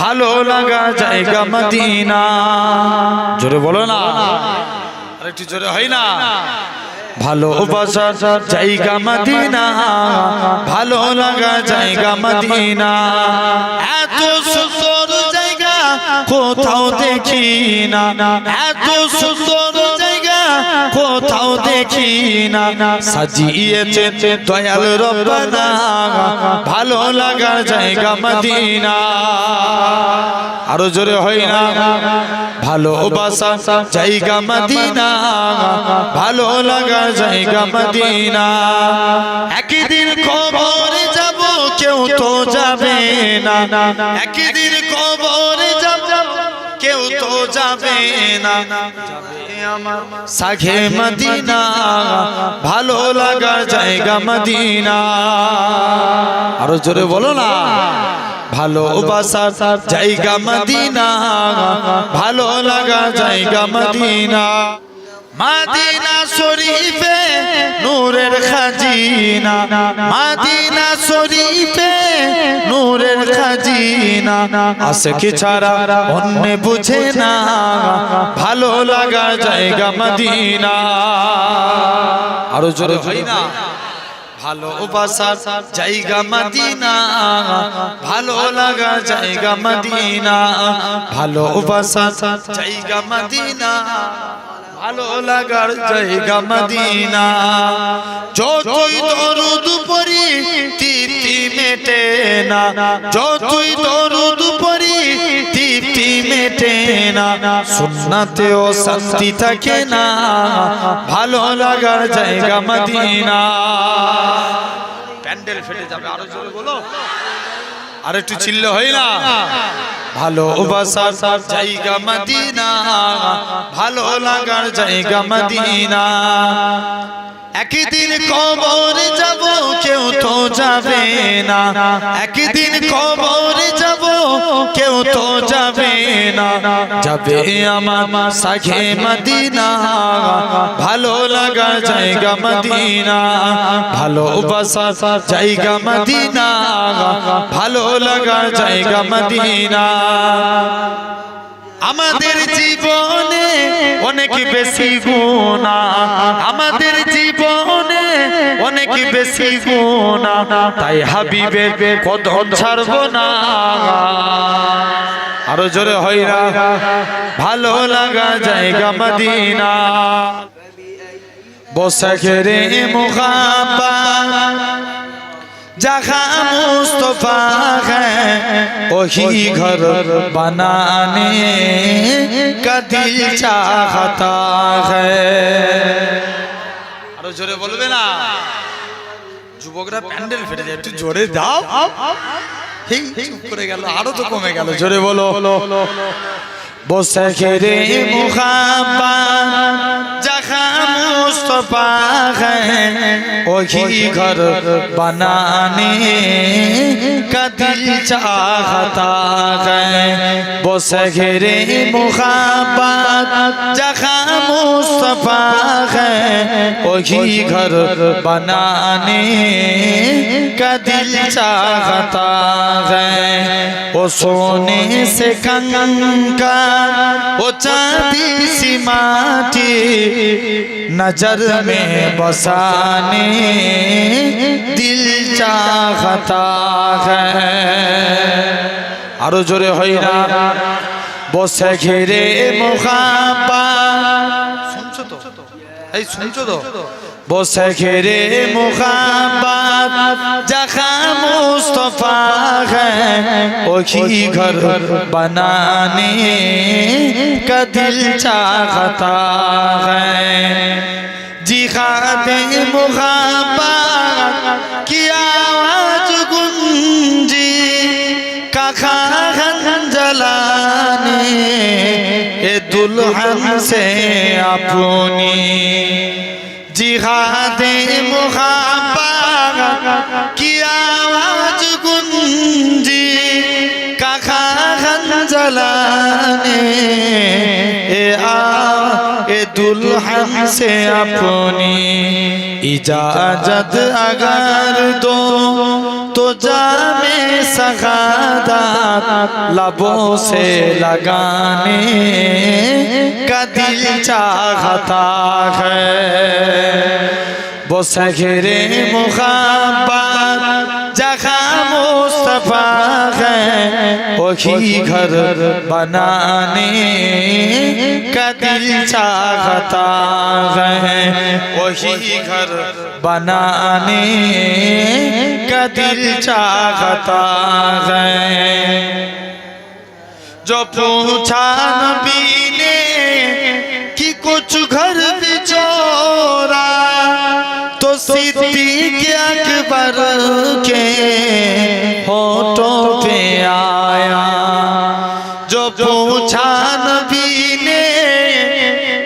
ভালো লাগা জায়গা মদিনা। জোরে বলো না, আরেকটু জোরে হয় না? ভালোবাসার জায়গা মদিনা, ভালো লাগা জায়গা মদিনা। এত সুন্দর জায়গা কোথাও দেখি না, এত সুন্দর জায়গা কোথাও দেখি না। সাজিয়েছে দয়াল রব্বানা, ভালো লাগা জায়গা মদিনা। আরো জোরে হয় না? ভালোবাসা জায়গা মদিনা, ভালো লাগা জায়গা মদিনা। একদিন কবরে যাব কেউ তো যাবে না, একদিন কবরে যাব কেউ তো যাবে না। সাঘে মদিনা, ভালো লাগা জায়গা মদিনা। আরো জোরে বলো না, ভালোবাসার জায়গা মদিনা, ভালো লাগা জায়গা মদিনা। মদিনা শরীফে নূরের খাজিনা, মদিনা শরীফে নূরের খাজিনা। আশিকি ছাড়া অন্য বুঝে না, ভালো লাগা জায়গা মদিনা। আরো জোরে হয় না? ভালোবাসার জায়গা মদিনা, ভালো লাগা জায়গা মদিনা। ভালোবাসার জায়গা মদিনা, ভালো লাগার জায়গা মদিনা। যতই দরুদ পড়ি তৃপ্তি মেটে না, যতই দরুদ পড়ি তৃপ্তি মেটে না। সুন্নাতেও শান্তি থাকে না, ভালো লাগার জায়গা মদিনা। প্যান্ডেল ফেটে যাবে, আরো জোরে বলো, আর একটু চিল্লা হয় না? ভালোবাসার জায়গা মদিনা, ভালো লাগার জায়গা মদিনা। একদিন কবরে যাব কেউ তো যাবে না, একদিন কবরে যাব কেউ তো যাবে না। যাবে আমার সাঘে মদিনা, ভালো লাগা জায়গা মদিনা। ভালোবাসার জায়গা মদিনা, ভালো লাগা জায়গা মদিনা। আমাদের জীবনে অনেক বেশি গুনাহ, আমাদের জীবনে অনেক বেশি গুনাহ, তাই হাবিবের কদম ছাড়ব না। আরো জোরে হয় না? ভালো লাগা জায়গা মদিনা। বসে রে মুহাব্বত जहाँ मुस्तफा है वही घर बनाने का दिल चाहता है। আরো জোরে বলবে না? যুবকরা প্যান্ডেল ফেটে যায়, একটু জোরে দাও। এই চুপ করে গেল, আরো তো কমে গেল। জোরে বলো। বসে রে মুহাব্বত जहाँ मुस्तफा है वही घर बनाने का दिल चाहता है। बसे रे मुहाब्बत जहाँ मुस्तफा है वही घर बनाने का दिल चाहता है। वो सोने से कंकर वो चांदी सी माटी नजर में बसाने दिल चाहता है। आरो जोरे होई ना? बसे घिरे मुहाब्बत, सुनছো তো? এই শুনছো তো? বসে ঘিরে मुहाब्बत जहाँ मुस्तफा है वही घर बनाने का दिल चाहता है। जिहाद मुहाब्बत की आवाज गूंजी खाखन जलाने ए दुल्हन से अपनी। जिहाद मुहाब्बत की आवाज गूंजी खाखन जलाने ए दुल्हन से अपनी। इजाजत अगर दो तो जामे सगादा लबों से लगाने का दिल चाहता है। वो सहरे मुहब्बत जहाँ मुस्तफा है, वही घर बनाने का दिल चाहता है। वही घर बनाने का दिल चाहता है। जो पूछा नबी ने कि कुछ घर बिचौरा, तो सिद्दीक़ अकबर के होठों पे आया। जो पूछा नबी ने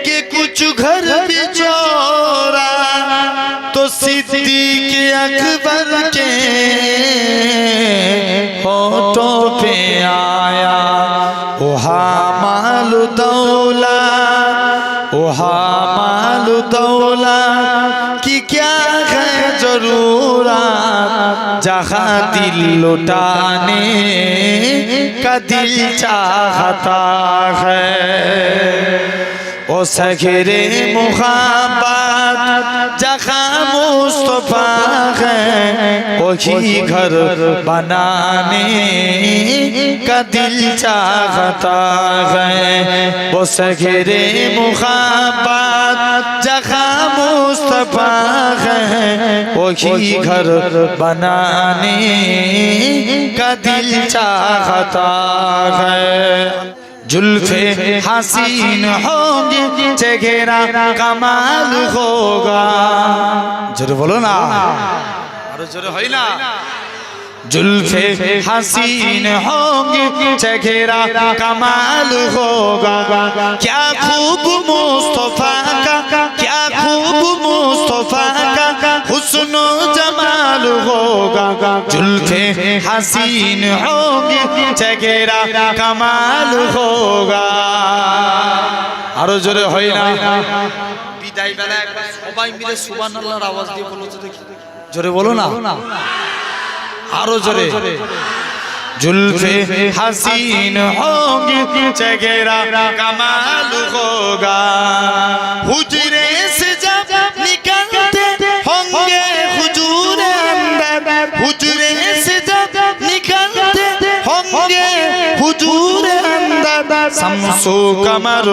कि कुछ घर बिचौरा, तो सिद्दीक़ अकबर के होठों पे आया। ओहा मालु दौला, ओहा मालु दौला कि क्या है जरूरत, जहाँ दिल लुटाने का दिल चाहता है। ओ सगरे मुहब्बत जहाँ मुस्तफा है, वही घर बनाने का दिल चाहता है। वो सगरे मुहब्बत जहाँ मुस्तफा है, वही घर बनाने का दिल चाहता है। जुल्फे हसीन होंगे, चेहरा कमाल होगा। जोरे बोलो ना, अरे जोरे होई ना। जुल्फे हसीन होंगे, चेहरा कमाल होगा। क्या खूब मुस्तफा का, क्या खूब मुस्तफा का हुस्नो जमाल होगा। जुल्फे हसीन होंगे, चेहरा कमाल होगा। आरो जोरे होई ना। বিদায় বেলা একবার সবাই মিলে সুবহানাল্লাহর আওয়াজ দিয়ে বলো তো দেখি। জোরে বলো না, आरो जोरे। जुल्फे हसीन होंगी, चेहरा कमाल होगा। हुजरे से जब निकलते होंगे हुजूर अंदर, हुजरे से जब निकलते होंगे हुजूर अंदर। शम्सु कमर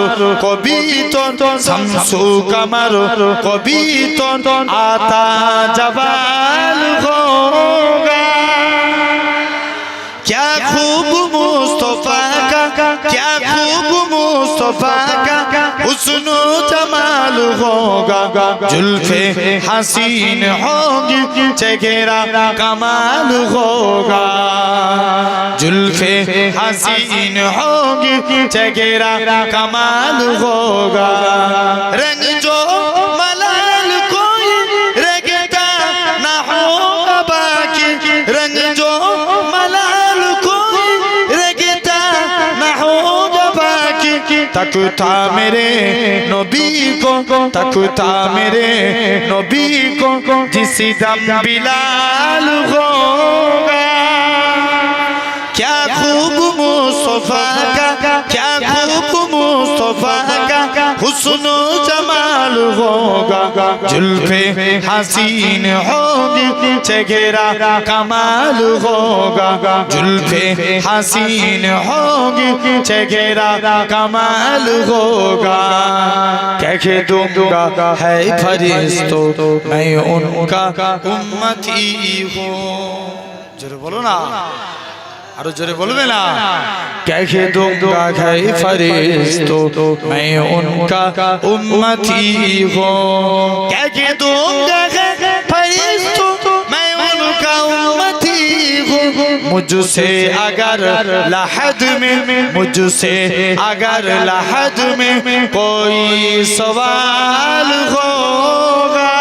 कभी तो, शम्सु कमर कभी तो आता जवाल होगा। क्या खूब मुस्तफा का, क्या खूब मुस्तफा का हुस्नो जमाल होगा। जुल्फे हसीन होंगी, चेहरा कमाल होगा। जुल्फे हसीन होंगी, चेहरा कमाल होगा। रंग जो मलाल कोई रंगता ना होगा बाकी, रंग जो तकता मेरे नबी को, तकता मेरे नबी को जिस दम बिलाल होगा। क्या खूब मुस्तफा का, क्या खूब मुस्तफा का हुस्नो जमाल होगा। जुल्फे हसीन होगी, चेहरा कमाल होगा। जुल्फे हसीन होगी, चेहरा कमाल होगा। कह दूंगा है फरिश्तों मैं उनका उम्मती हूँ। जरूर बोलो ना, आरो जोरे बोलबे ना। कह दूंगा है फरिश्तों मैं उनका उम्मती हूँ। कह दूंगा है फरिश्तों मैं उनका उम्मती हूँ। मुझसे अगर लहद में, मुझसे अगर लहद में कोई सवाल होगा।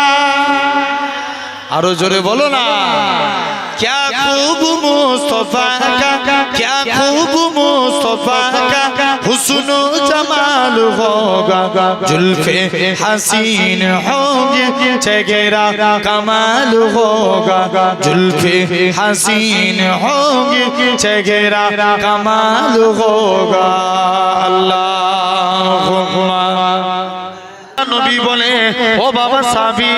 आरो जोरे बोलो ना। क्या खूब मुस्तफा का, क्या खूब मुस्तफा का हुस्नो जमाल कमाल होगा जुल्फे हसीन होंगी चेहरा कमाल होगा जुल्फे हसीन होंगी चेहरा कमाल होगा अल्लाहुम्मा নবী বলে ও বাবা সাহাবী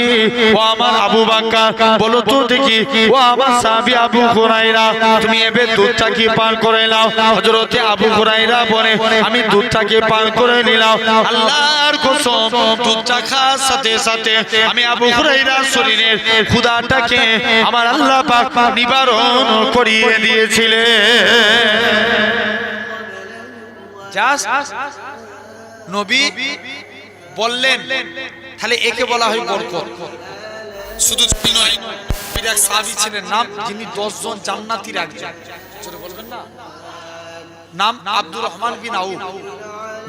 ও আমার আবু বকর বলো তো দেখি ও আমার সাহাবী আবু হুরায়রা তুমি এবে দুধটা কি পান করে নাও হযরতে আবু হুরায়রা বলে আমি দুধটা কি পান করে নিলাম আল্লাহর কসম দুধটা খাওয়ার সাথে সাথে আমি আবু হুরায়রার শরীরের ক্ষুধাটাকে আমার আল্লাহ পাক নিবারণ করিয়ে দিয়েছিলেন জাস্ট নবী বললেন তাহলে একে বলা হয় বরকত শুধু তাই নয় নবীর এক সাহাবী ছিলেন নাম যিনি 10 জন জান্নাতীর একজন জোরে বলবেন না নাম আব্দুর রহমান বিন আউফ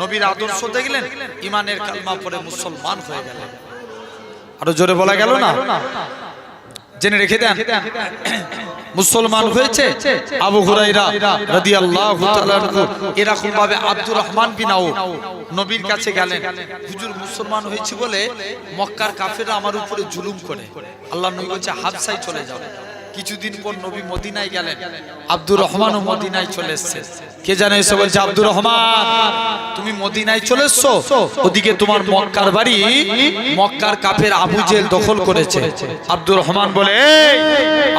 নবীর আদর্শ দেখলেন ঈমানের কালিমা পড়ে মুসলমান হয়ে গেলেন আরো জোরে বলা গেল না জেনে রেখে দেন মুসলমান হয়েছে আবু হুরায়রা রাদিয়াল্লাহু তাআলা এরকম ভাবে আব্দুর রহমান বিন আউফ নবীর কাছে গেলেন হুজুর মুসলমান হয়েছে বলে মক্কার কাফেররা আমার উপরে জুলুম করে আল্লাহর নবী বলেছে হাবশায় চলে যাও কিছুদিন পর নবী মদিনায় গেলেন আব্দুর রহমানও মদিনায় চলে এসেছে কে জানে এসে বলছে আব্দুর রহমান তুমি মদিনায় চলে এসছো ওদিকে তোমার মক্কার বাড়ি মক্কার কাফের আবু জেল দখল করেছে আব্দুর রহমান বলে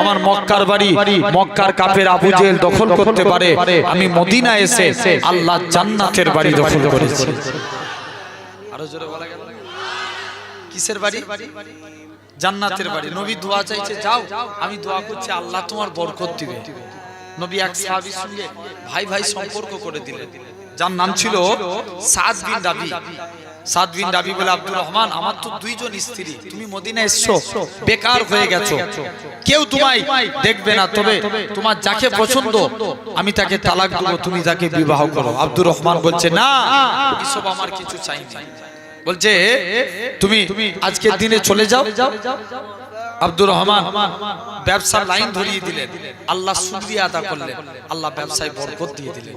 আমার মক্কার বাড়ি মক্কার কাফের আবু জেল দখল করতে পারে আমি মদিনায় এসে আল্লাহ জান্নাতের বাড়ি দখল করেছি আরো জোরে বলা গেল কিসের বাড়ি জান্নাতের বাড়ি নবী দোয়া চাইছে যাও আমি দোয়া করছি আল্লাহ তোমার বরকত দিবে নবী এক সাহাবীর সঙ্গে ভাই ভাই সম্পর্ক করে দিলেন যার নাম ছিল সাদ বিন রাবি সাদ বিন রাবি বলে আব্দুর রহমান আমার তো দুইজন স্ত্রী তুমি মদিনায় এসছো বেকার হয়ে গেছো কেউ তোমায় দেখবে না তবে তোমার যাকে পছন্দ আমি তাকে তালাক দেব তুমি তাকে বিবাহ করো আব্দুর রহমান বলছে না এসব আমার কিছু চাই না বলছে তুমি আজকের দিনে চলে যাও আব্দুর রহমান ব্যবসার লাইন ধরিয়ে দিলেন আল্লাহ শুকরিয়া আদা করলেন আল্লাহ ব্যবসায় বরকত দিয়ে দিলেন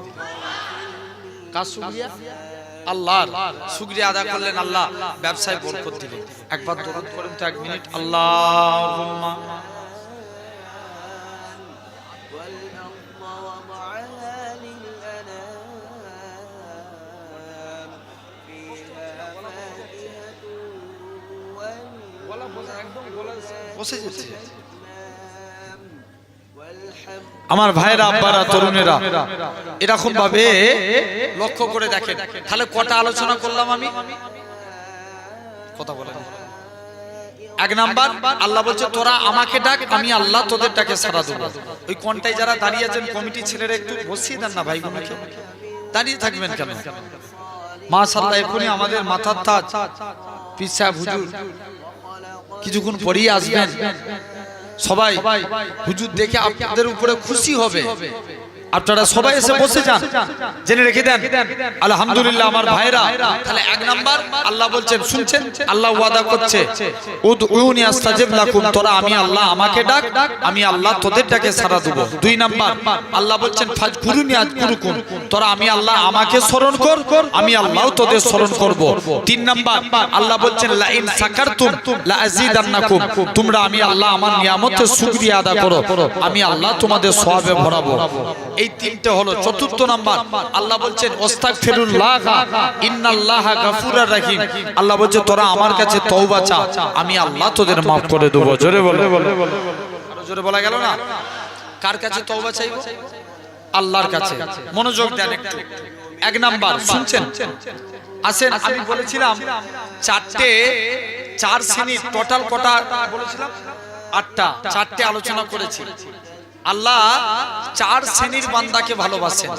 কার শুকরিয়া আল্লাহর শুকরিয়া আদা করলেন আল্লাহ ব্যবসায় বরকত দিলেন একবার দরুদ করেন তো 1 মিনিট আল্লাহুম্মা বসে যেতে আমার ভাইরা আব্বারা তরুণেরা এরকম ভাবে লক্ষ্য করে দেখেন তাহলে কটা আলোচনা করলাম আমি কথা বলেন 1 নাম্বার আল্লাহ বলছে তোরা আমাকে ডাক আমি আল্লাহ তোদের ডাকে সাড়া দেব ওই কোনটাই যারা দাঁড়িয়ে আছেন কমিটি ছেলেরা একটু বসিয়ে দেন না ভাইগুলোকে দাঁড়িয়ে থাকবেন কেন মাশাআল্লাহ এখনই আমাদের মাথার তাজ পীর সাহেব হুজুর কিছুক্ষণ পরেই আসবেন সবাই হুজুর দেখে আপনাদের উপরে খুশি হবে আপনারা সবাই এসে বসে যান জেনে রেখে দেন আলহামদুলিল্লাহ আমার ভাইরা তাহলে 1 নাম্বার আল্লাহ বলছেন শুনছেন আল্লাহ ওয়াদা করছে উদউনি আস্তাজিব লাকুম তোরা আমি আল্লাহ আমাকে ডাক আমি আল্লাহ তোদের ডাকে সাড়া দেব 2 নাম্বার আল্লাহ বলছেন ফাজকুরুনি আযকুরুকুম তোরা আমি আল্লাহ আমাকে স্মরণ কর আমি আল্লাহও তোদের স্মরণ করব 3 নাম্বার আল্লাহ বলছেন লা ইন সাকারতুম লা আযীদান্নাকুম তোমরা আমি আল্লাহ আমার নিয়ামতের শুকরিয়া আদা করো আমি আল্লাহ তোমাদের সওয়াবে ভরাবো এই তিনটে হলো চতুর্থ নাম্বার আল্লাহ বলছেন আস্তাগফিরুল্লাহ ইন্নাল্লাহা গাফুরুর রহিম আল্লাহ বলছে তোরা আমার কাছে তওবা চা আমি আল্লাহ তোদের maaf করে দেব জোরে বলো আরো জোরে বলা গেল না কার কাছে তওবা চাইবো আল্লাহর কাছে মনোযোগ দেন একটু 1 নাম্বার শুনছেন আসেন আমি বলেছিলাম চার শ্রেণীর টোটাল কটা বলেছিলাম 8টা 4টে আলোচনা করেছি আল্লাহ 4 শ্রেণীর বান্দাকে ভালোবাসেন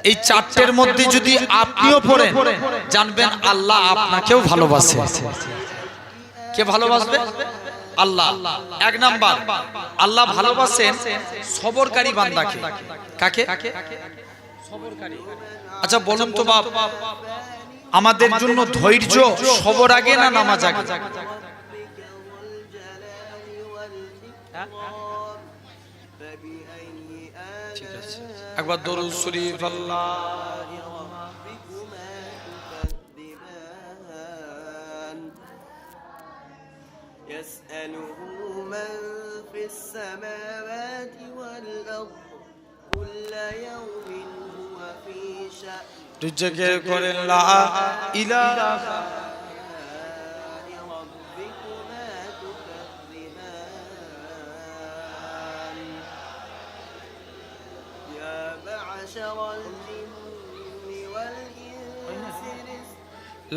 এই 4টের মধ্যে যদি আপনিও পড়েন জানবেন আল্লাহ আপনাকেও ভালোবাসে কে ভালোবাসবে আল্লাহ 1 নাম্বার আল্লাহ ভালোবাসেন সবরকারী বান্দাকে কাকে সবরকারী আচ্ছা বলুন তো বাপ আমাদের জন্য ধৈর্য সবর আগে না নামাজ আগে ঠিক আছে, একবার দরুদ শরীফ আল্লাহ। يسأله من في السماوات والأرض كل يوم هو في شأن দুজকে করেন লা ইলাহা ربكما تكذبان يا معشر الجن والإنس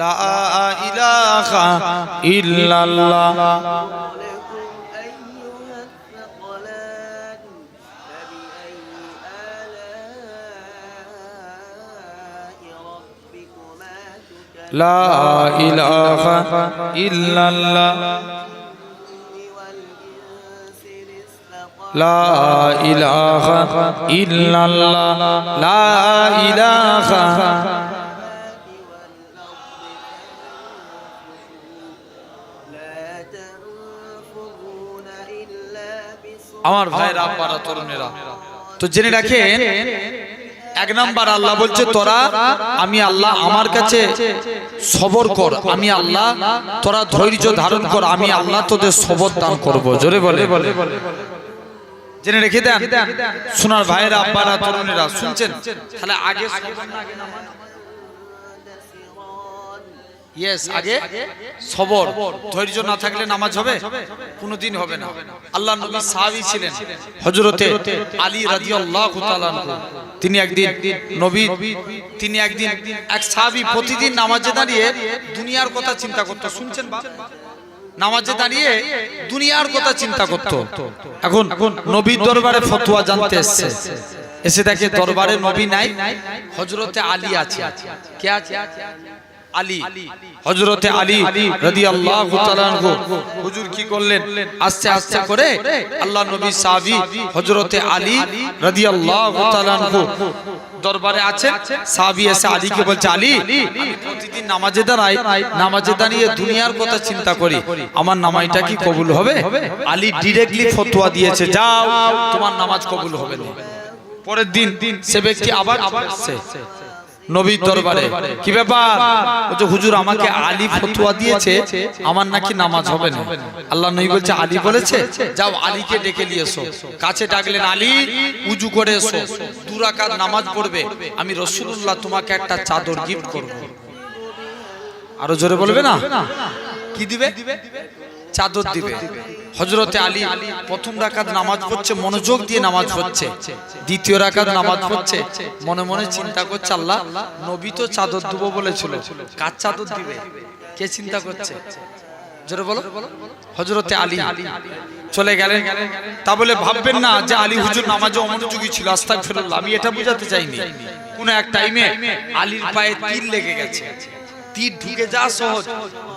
লা ইলাহা ইল্লাল্লাহ لكم أيها الثقلان فبأي آلاء ربكما تكذبان لا إله إلا الله والإنس استقام لا إله إلا الله لا إله لا تنفذون إلا আমার ভাইরা আব্বারা তরুণেরা তো জেনে রাখেন, এক নাম্বার আল্লাহ বলছে তোরা আমি আল্লাহ আমার কাছে সবর কর, আমি আল্লাহ তোরা ধৈর্য ধারণ কর, আমি আল্লাহ তোদের সবর দান করব। জোরে বলে জেনে রেখে দেন সোনার ভাইরা আব্বারা তরুণেরা শুনছেন, তাহলে আগে সবর না আগে নামাজ? ইয়েস, আগে সবর, ধৈর্য না থাকলে নামাজ হবে? কোনোদিন হবে না। আল্লাহ নবী সাহাবী ছিলেন হযরতে আলী রাদিয়াল্লাহু তাআলা আনহু। তিনি একদিন এক সাহাবী প্রতিদিন নামাজে দাঁড়িয়ে দুনিয়ার কথা চিন্তা করত। শুনছেন বা? নামাজে দাঁড়িয়ে দুনিয়ার কথা চিন্তা করত। এখন নবীর দরবারে ফতোয়া জানতে এসে দেখে দরবারে নবী নাই, হযরতে আলী আছে। কে আছে? আলী, হযরতে আলী রাদিয়াল্লাহু তাআলা আনহু। হুজুর কি করলেন? আস্তে আস্তে করে আল্লাহ নবী সাহাবী হযরতে আলী রাদিয়াল্লাহু তাআলা আনহু দরবারে আছেন। সাহাবী এসে আলীকে বলছে, আলী আমি প্রতিদিন নামাজে দাঁড়াই, নামাজে দাঁড়িয়ে দুনিয়ার কথা চিন্তা করি, আমার নামাজটা কি কবুল হবে? আলী ডাইরেক্টলি ফতোয়া দিয়েছে, যাও তোমার নামাজ কবুল হবে না। পরের দিন সে ব্যক্তি আবার আসছে নবীর দরবারে, কি ব্যাপার? বলছে হুজুর আমাকে আলী ফতোয়া দিয়েছে আমার নাকি নামাজ হবে না। আল্লাহ নবী বলছে আলী বলেছে, যাও আলীকে ডেকে নিয়ে এসো। কাছে ডাকলেন, আলী উজু করে এসো, 2 রাকাত নামাজ পড়বে, আমি রাসূলুল্লাহ তোমাকে একটা চাদর গিফট করব। আরো জোরে বলবে না? কি দিবে? চাদর দিবে। হযরতে আলী প্রথম রাকাত নামাজ পড়ছে, মনোযোগ দিয়ে নামাজ পড়ছে। দ্বিতীয় রাকাত নামাজ পড়ছে, মনে মনে চিন্তা করছে, আল্লাহ নবী তো চাদর দেব বলেছিল, কার চাদর দিবে? কে চিন্তা করছে? জোরে বলো। হযরতে আলী চলে গেলেন। তা বলে ভাববেন না যে আলী হুজুর নামাজে অমনোযোগী ছিল, আস্তাগফিরুল্লাহ, আমি এটা বোঝাতে চাইনি। কোন এক টাইমে আলীর পায়ে তীর লেগে গেছে। তীর ঢুকে যাওয়া সহজ,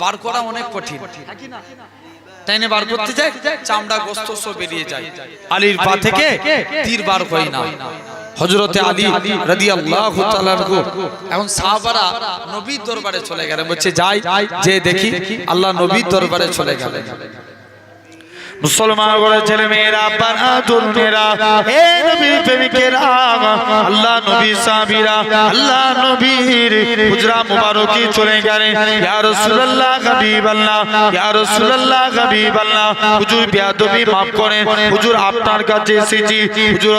বার করা অনেক কঠিন, টাইনে বার করতে যায় চামড়া গোস্ত সব বেরিয়ে যায়। আলীর পা থেকে তীর বার হয় না। হযরতে আলী রাদিয়াল্লাহু তাআলা আনহু এখন সাহাবারা নবীর দরবারে চলে গেলেন। বলছে যাই যে দেখি, আল্লাহ নবীর দরবারে চলে গেলেন। মুসলমান বলে ছেলে মেয়েরা, বানা তরুণেরা, হে নবীর প্রেমিকেরা, আল্লাহ নবী সাহাবীরা আল্লাহ নবীর হুজরা মুবারকি চলে গেলেন। ইয়া রাসূলুল্লাহ হাবিবাল্লাহ, ইয়া রাসূলুল্লাহ হাবিবাল্লাহ, হুজুর বেয়াদবি maaf করেন, হুজুর আপনার কাছে এসেছি। হুজুর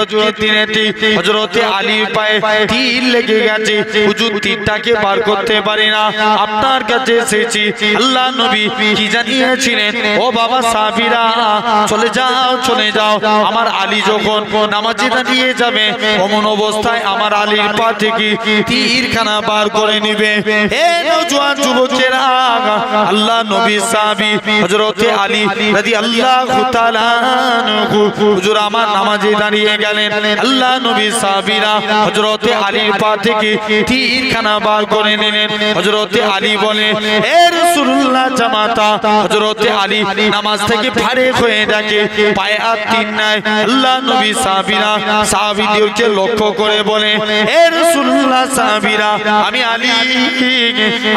হযরতে আলীর পায়ে তীর লেগে গেছে, হুজুর তীরটাকে বার করতে পারি না, আপনার কাছে এসেছি। আল্লাহ নবী কি জানিয়েছিলেন? ও বাবা সাহাবীরা, চলে যাও, আমার আলী যখন নামাজে দাঁড়িয়ে যাবে অমন অবস্থায় আমার আলীর পা থেকে তীরখানা বার করে নিবে। হে নওজোয়ান যুবকেরা, আল্লাহ নবী সাহাবী হযরতে আলী রাদিয়াল্লাহু তাআলা আনহু হুজুর আমার নামাজে দাঁড়িয়ে গেলেন। আল্লাহ নবী সাহাবীরা হযরতে আলীর পা থেকে তীরখানা বার করে নিলেন। হযরতে আলী বলে, হে রাসূলুল্লাহ জামাতা, হযরতে আলী নামাজ থেকে ফারে হয়ে ডাকে, পায়ে আর তীর নাই। আল্লাহ নবী সাহাবীদেরকে লক্ষ্য করে বলে, হে রাসূলুল্লাহ সাহাবীরা, আমি আলী,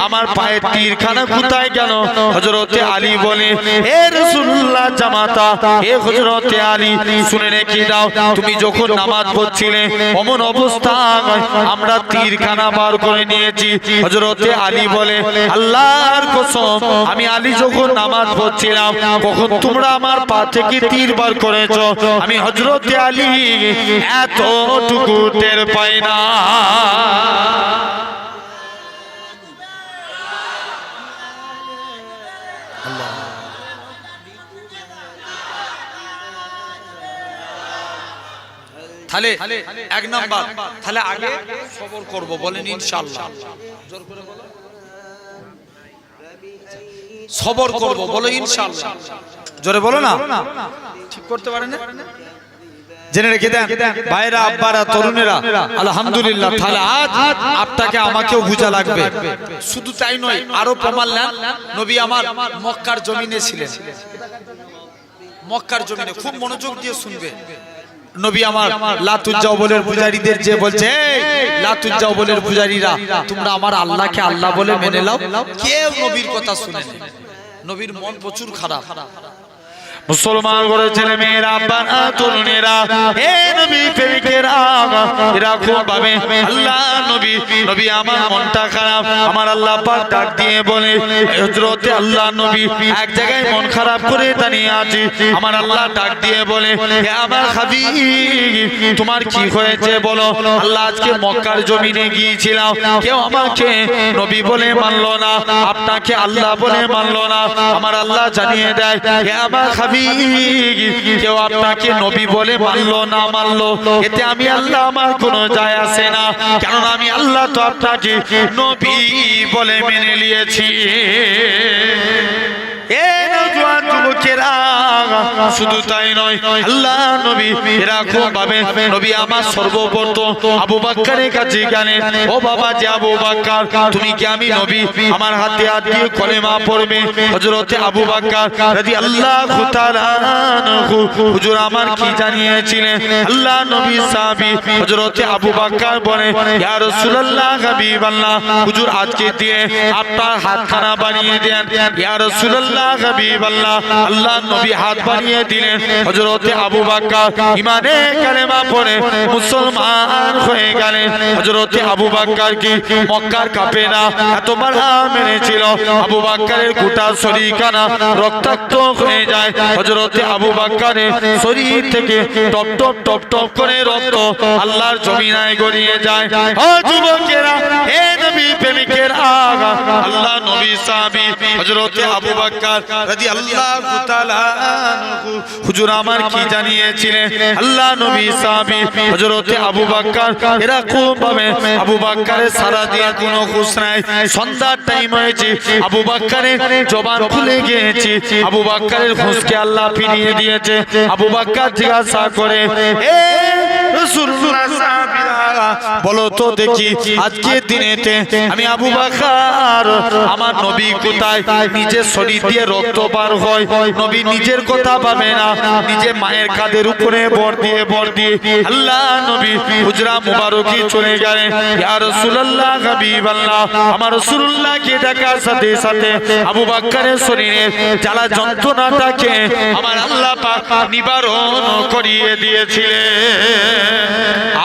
আমার পায়ে তীরখানা কোথায় গেল? হযরতে আলী বলে, হে রাসূলুল্লাহ জামাতা হে হযরতে আলী শুনে রেখে দাও তুমি যখন নামাজ পড়ছিলে অমন অবস্থায় আমরা তীরখানা বার করে নিয়েছি হযরতে আলী বলে আল্লাহর কসম আমি আলী যখন নামাজ পড়ছিলাম কখন তোমরা আমার পা থেকে তীর বার করেছো আমি হযরতে আলী এতটুকু টের পাই না তাহলে এক নাম্বার তাহলে আগে সবর করব বলেন ইনশাআল্লাহ জোর করে বলো সবর করব বলো ইনশাআল্লাহ জোরে বলো না ঠিক করতে পারেন না জেনে রেখে দেন ভাইরা আব্বারা তরুণেরা আলহামদুলিল্লাহ তাহলে আজ আপনাকে আমাকেও বুঝা লাগবে শুধু তাই নয় আরো প্রমাণ নেন নবী আমার মক্কার জমিনে ছিলেন মক্কার জমিনে খুব মনোযোগ দিয়ে শুনবে নবী আমার লাতুজ্জাওবলের পূজারীদের যে বলছে লাতুজ্জাওবলের পূজারীরা তোমরা আমার আল্লাহকে আল্লাহ বলে মেনে নাও কেউ নবীর কথা শুনে না নবীর মন প্রচুর খারাপ মুসলমান করে ছেলে মেয়েরা বাবা তরুণেরা হে নবী প্রেমিকেরা এরা খুব ভাবে আল্লাহ নবী নবী আমার মনটা খারাপ আমার আল্লাহ পাক ডাক দিয়ে বলে হযরতে আল্লাহ নবী এক জায়গায় মন খারাপ করে দাঁড়িয়ে আছে আমার আল্লাহ ডাক দিয়ে বলে হে আমার হাবিব তোমার কি হয়েছে বলো আল্লাহ আজকে মক্কার জমিনে গিয়েছিলাম কেউ আমাকে নবী বলে মানলো না আপনাকে আল্লাহ বলে মানলো না আমার আল্লাহ জানিয়ে দেয় হে আমার হাবিব কেউ আপনাকে নবী বলে মানলো না মানলো এতে আমি আল্লাহ আমার কোনো যায় আসে না কারণ আমি আল্লাহ তো আপনাকে নবী বলে মেনে নিয়েছি শুধু তাই নয় আল্লাহ নবী এরকম ভাবে নবী আমার সর্বপ্রথম আবু বকরের কাছে গেলেন ও বাবা যে আবু বকর তুমি কি আমি নবী আমার হাতে হাত দিয়ে কলেমা পড়বে হযরতে আবু বকর রাদিয়াল্লাহু তাআলা আনহু হুজুর আমার কি জানিয়েছিলেন আল্লাহ নবী সাহাবী হযরতে আবু বকর বলে ইয়া রাসূলুল্লাহ হাবিবাল্লাহ হুজুর আজকে দিয়ে আপনার হাতখানা বানিয়ে দেন ইয়া রাসূলুল্লাহ হাবিবাল্লাহ আল্লাহ নবী হাত বানিয়ে দিলেন হযরতে আবু বকর ঈমানে কালেমা পড়ে মুসলমান হয়ে গেলেন হযরতে আবু বকর কি মক্কার কাফেররা এত মারা মেরেছিল আবু বকরের গোটা শরীরখানা রক্তাক্ত হয়ে যায় হযরতে আবু বকরের শরীর থেকে টপ টপ টপ টপ করে রক্ত আল্লাহর জমিনায় গড়িয়ে যায় ও যুবকেরা হে নবী প্রেমিকেরা আল্লাহ নবী সাহাবী হযরতে আবু বকর রাদিয়াল্লাহু তাআলা আনহু হুজুর আমার কি জানিয়েছিলেন আল্লাহ নবী সাহাবী হযরতে আবু বকর এরা খুব ভাবে আবু বকরের সারা দিয়ে কোনো খুশ নাই সন্ধ্যার টাইম হয়েছে আবু বকরের জবান খুলে গিয়েছে আবু বকরের খুশকে আল্লাহ ফিরিয়ে দিয়েছে আবু বকর জিজ্ঞাসা করে এ রাসূলুল্লাহ সাহাবীরা বলো তো দেখি আজকের দিনেতে আমি আবু বকর আমার নবী কোথায় নিজের শরীর দিয়ে রক্ত বার হয় নবী নিজের কথা পাবে না নিজে মায়ের কাঁধের উপরে বর দিয়ে আল্লাহ নবী হুজরা মুবারকি চলে গেলেন ইয়া রাসূলুল্লাহ হাবিবাল্লাহ আমার রাসূলুল্লাহকে দেখার সাথে সাথে আবু বকরের শরীরে জ্বালা যন্ত্রণাটাকে আমার আল্লাহ পাক নিবারণ করিয়ে দিয়েছিলেন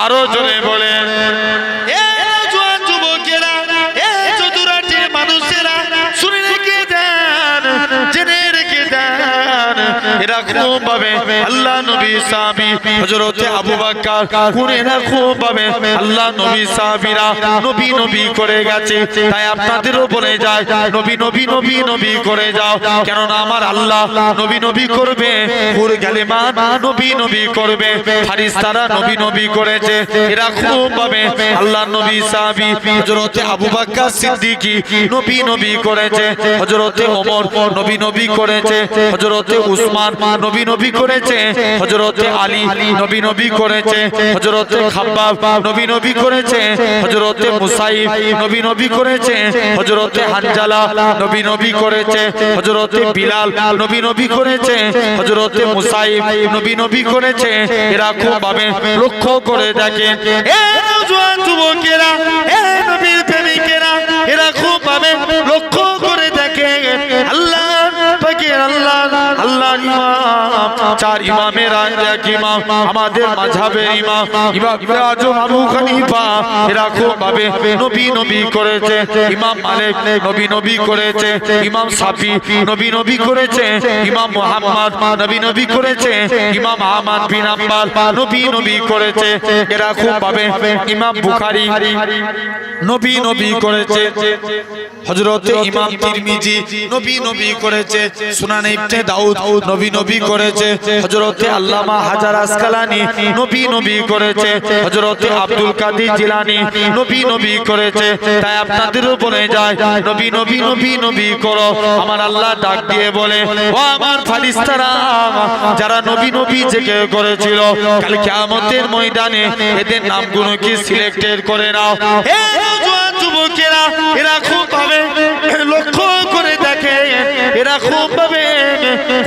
আরো জোরে বলেন এ জওয়ান যুবকেরা এ চতুরাটির মানুষেরা শুনে রেখে দেন জেনে রেখে দেন এরকম ভাবে আল্লাহ নবী সাহাবী হযরতে আবু বকর কুনেরা খুব ভাবে আল্লাহ নবী সাহাবীরা নবী নবী করে গেছে তাই আপনাদেরও বলে যায় নবী নবী নবী নবী করে যাও কেন না আমার আল্লাহ নবী নবী করবে হুর গালিমান নবী নবী করবে ফারিস্তারা নবী নবী করেছে এরকম ভাবে আল্লাহ নবী সাহাবী হযরতে আবু বকর সিদ্দিকী নবী নবী করেছে হযরতে ওমর নবী নবী করেছে হযরতে উসমান নবী নবী করেছে হযরতে আলী নবী নবী করেছে হযরতে খাব্বাব নবী নবী করেছে হযরতে মুসাইব নবী নবী করেছে হযরতে হানজালা নবী নবী করেছে হযরতে বিলাল নবী নবী করেছে হযরতে মুসাইব নবী নবী করেছে এরকম ভাবে লক্ষ্য করে দেখেন এ নওজোয়ান যুবকেরা এ নবীর প্রেমিকেরা এরকম ভাবে লক্ষ্য করে দেখেন আল্লাহ পাকে পাকের আল্লাহর ইমাম, চার ইমামের এক ইমাম, আমাদের মাযহাবের ইমাম ইমাম আজম আবু হানিফা এরকম ভাবে নবী নবী করেছে। ইমাম মালিক নবী নবী করেছে। ইমাম শাফি নবী নবী করেছে। ইমাম মুহাম্মদ নবী নবী করেছে। ইমাম আহমদ বিন হাম্বল নবী নবী করেছে। এরকম ভাবে ইমাম বুখারী নবী নবী করেছে। হযরত ইমাম তিরমিজি নবী নবী করেছে। সুনান ইবনে দাউদ নবী নবী করেছে। হযরত আল্লামা হাজার আসকালানি নবী নবী করেছে। হযরত আব্দুল কাদের জিলানী নবী নবী করেছে। তাই আপনাদেরও বলে যায় নবী নবী নবী নবী করো। আমার আল্লাহ ডাক দিয়ে বলে, ও আমার ফারিস্তারা, যারা নবী নবী জেগে করেছিল, কাল কিয়ামতের ময়দানে এদের নামগুলোকে সিলেক্টেড করে নাও। হে নওজোয়ান যুবকেরা, এরা খুব ভাবে লক্ষ্য করে দেখে, এরা খুব ভাবে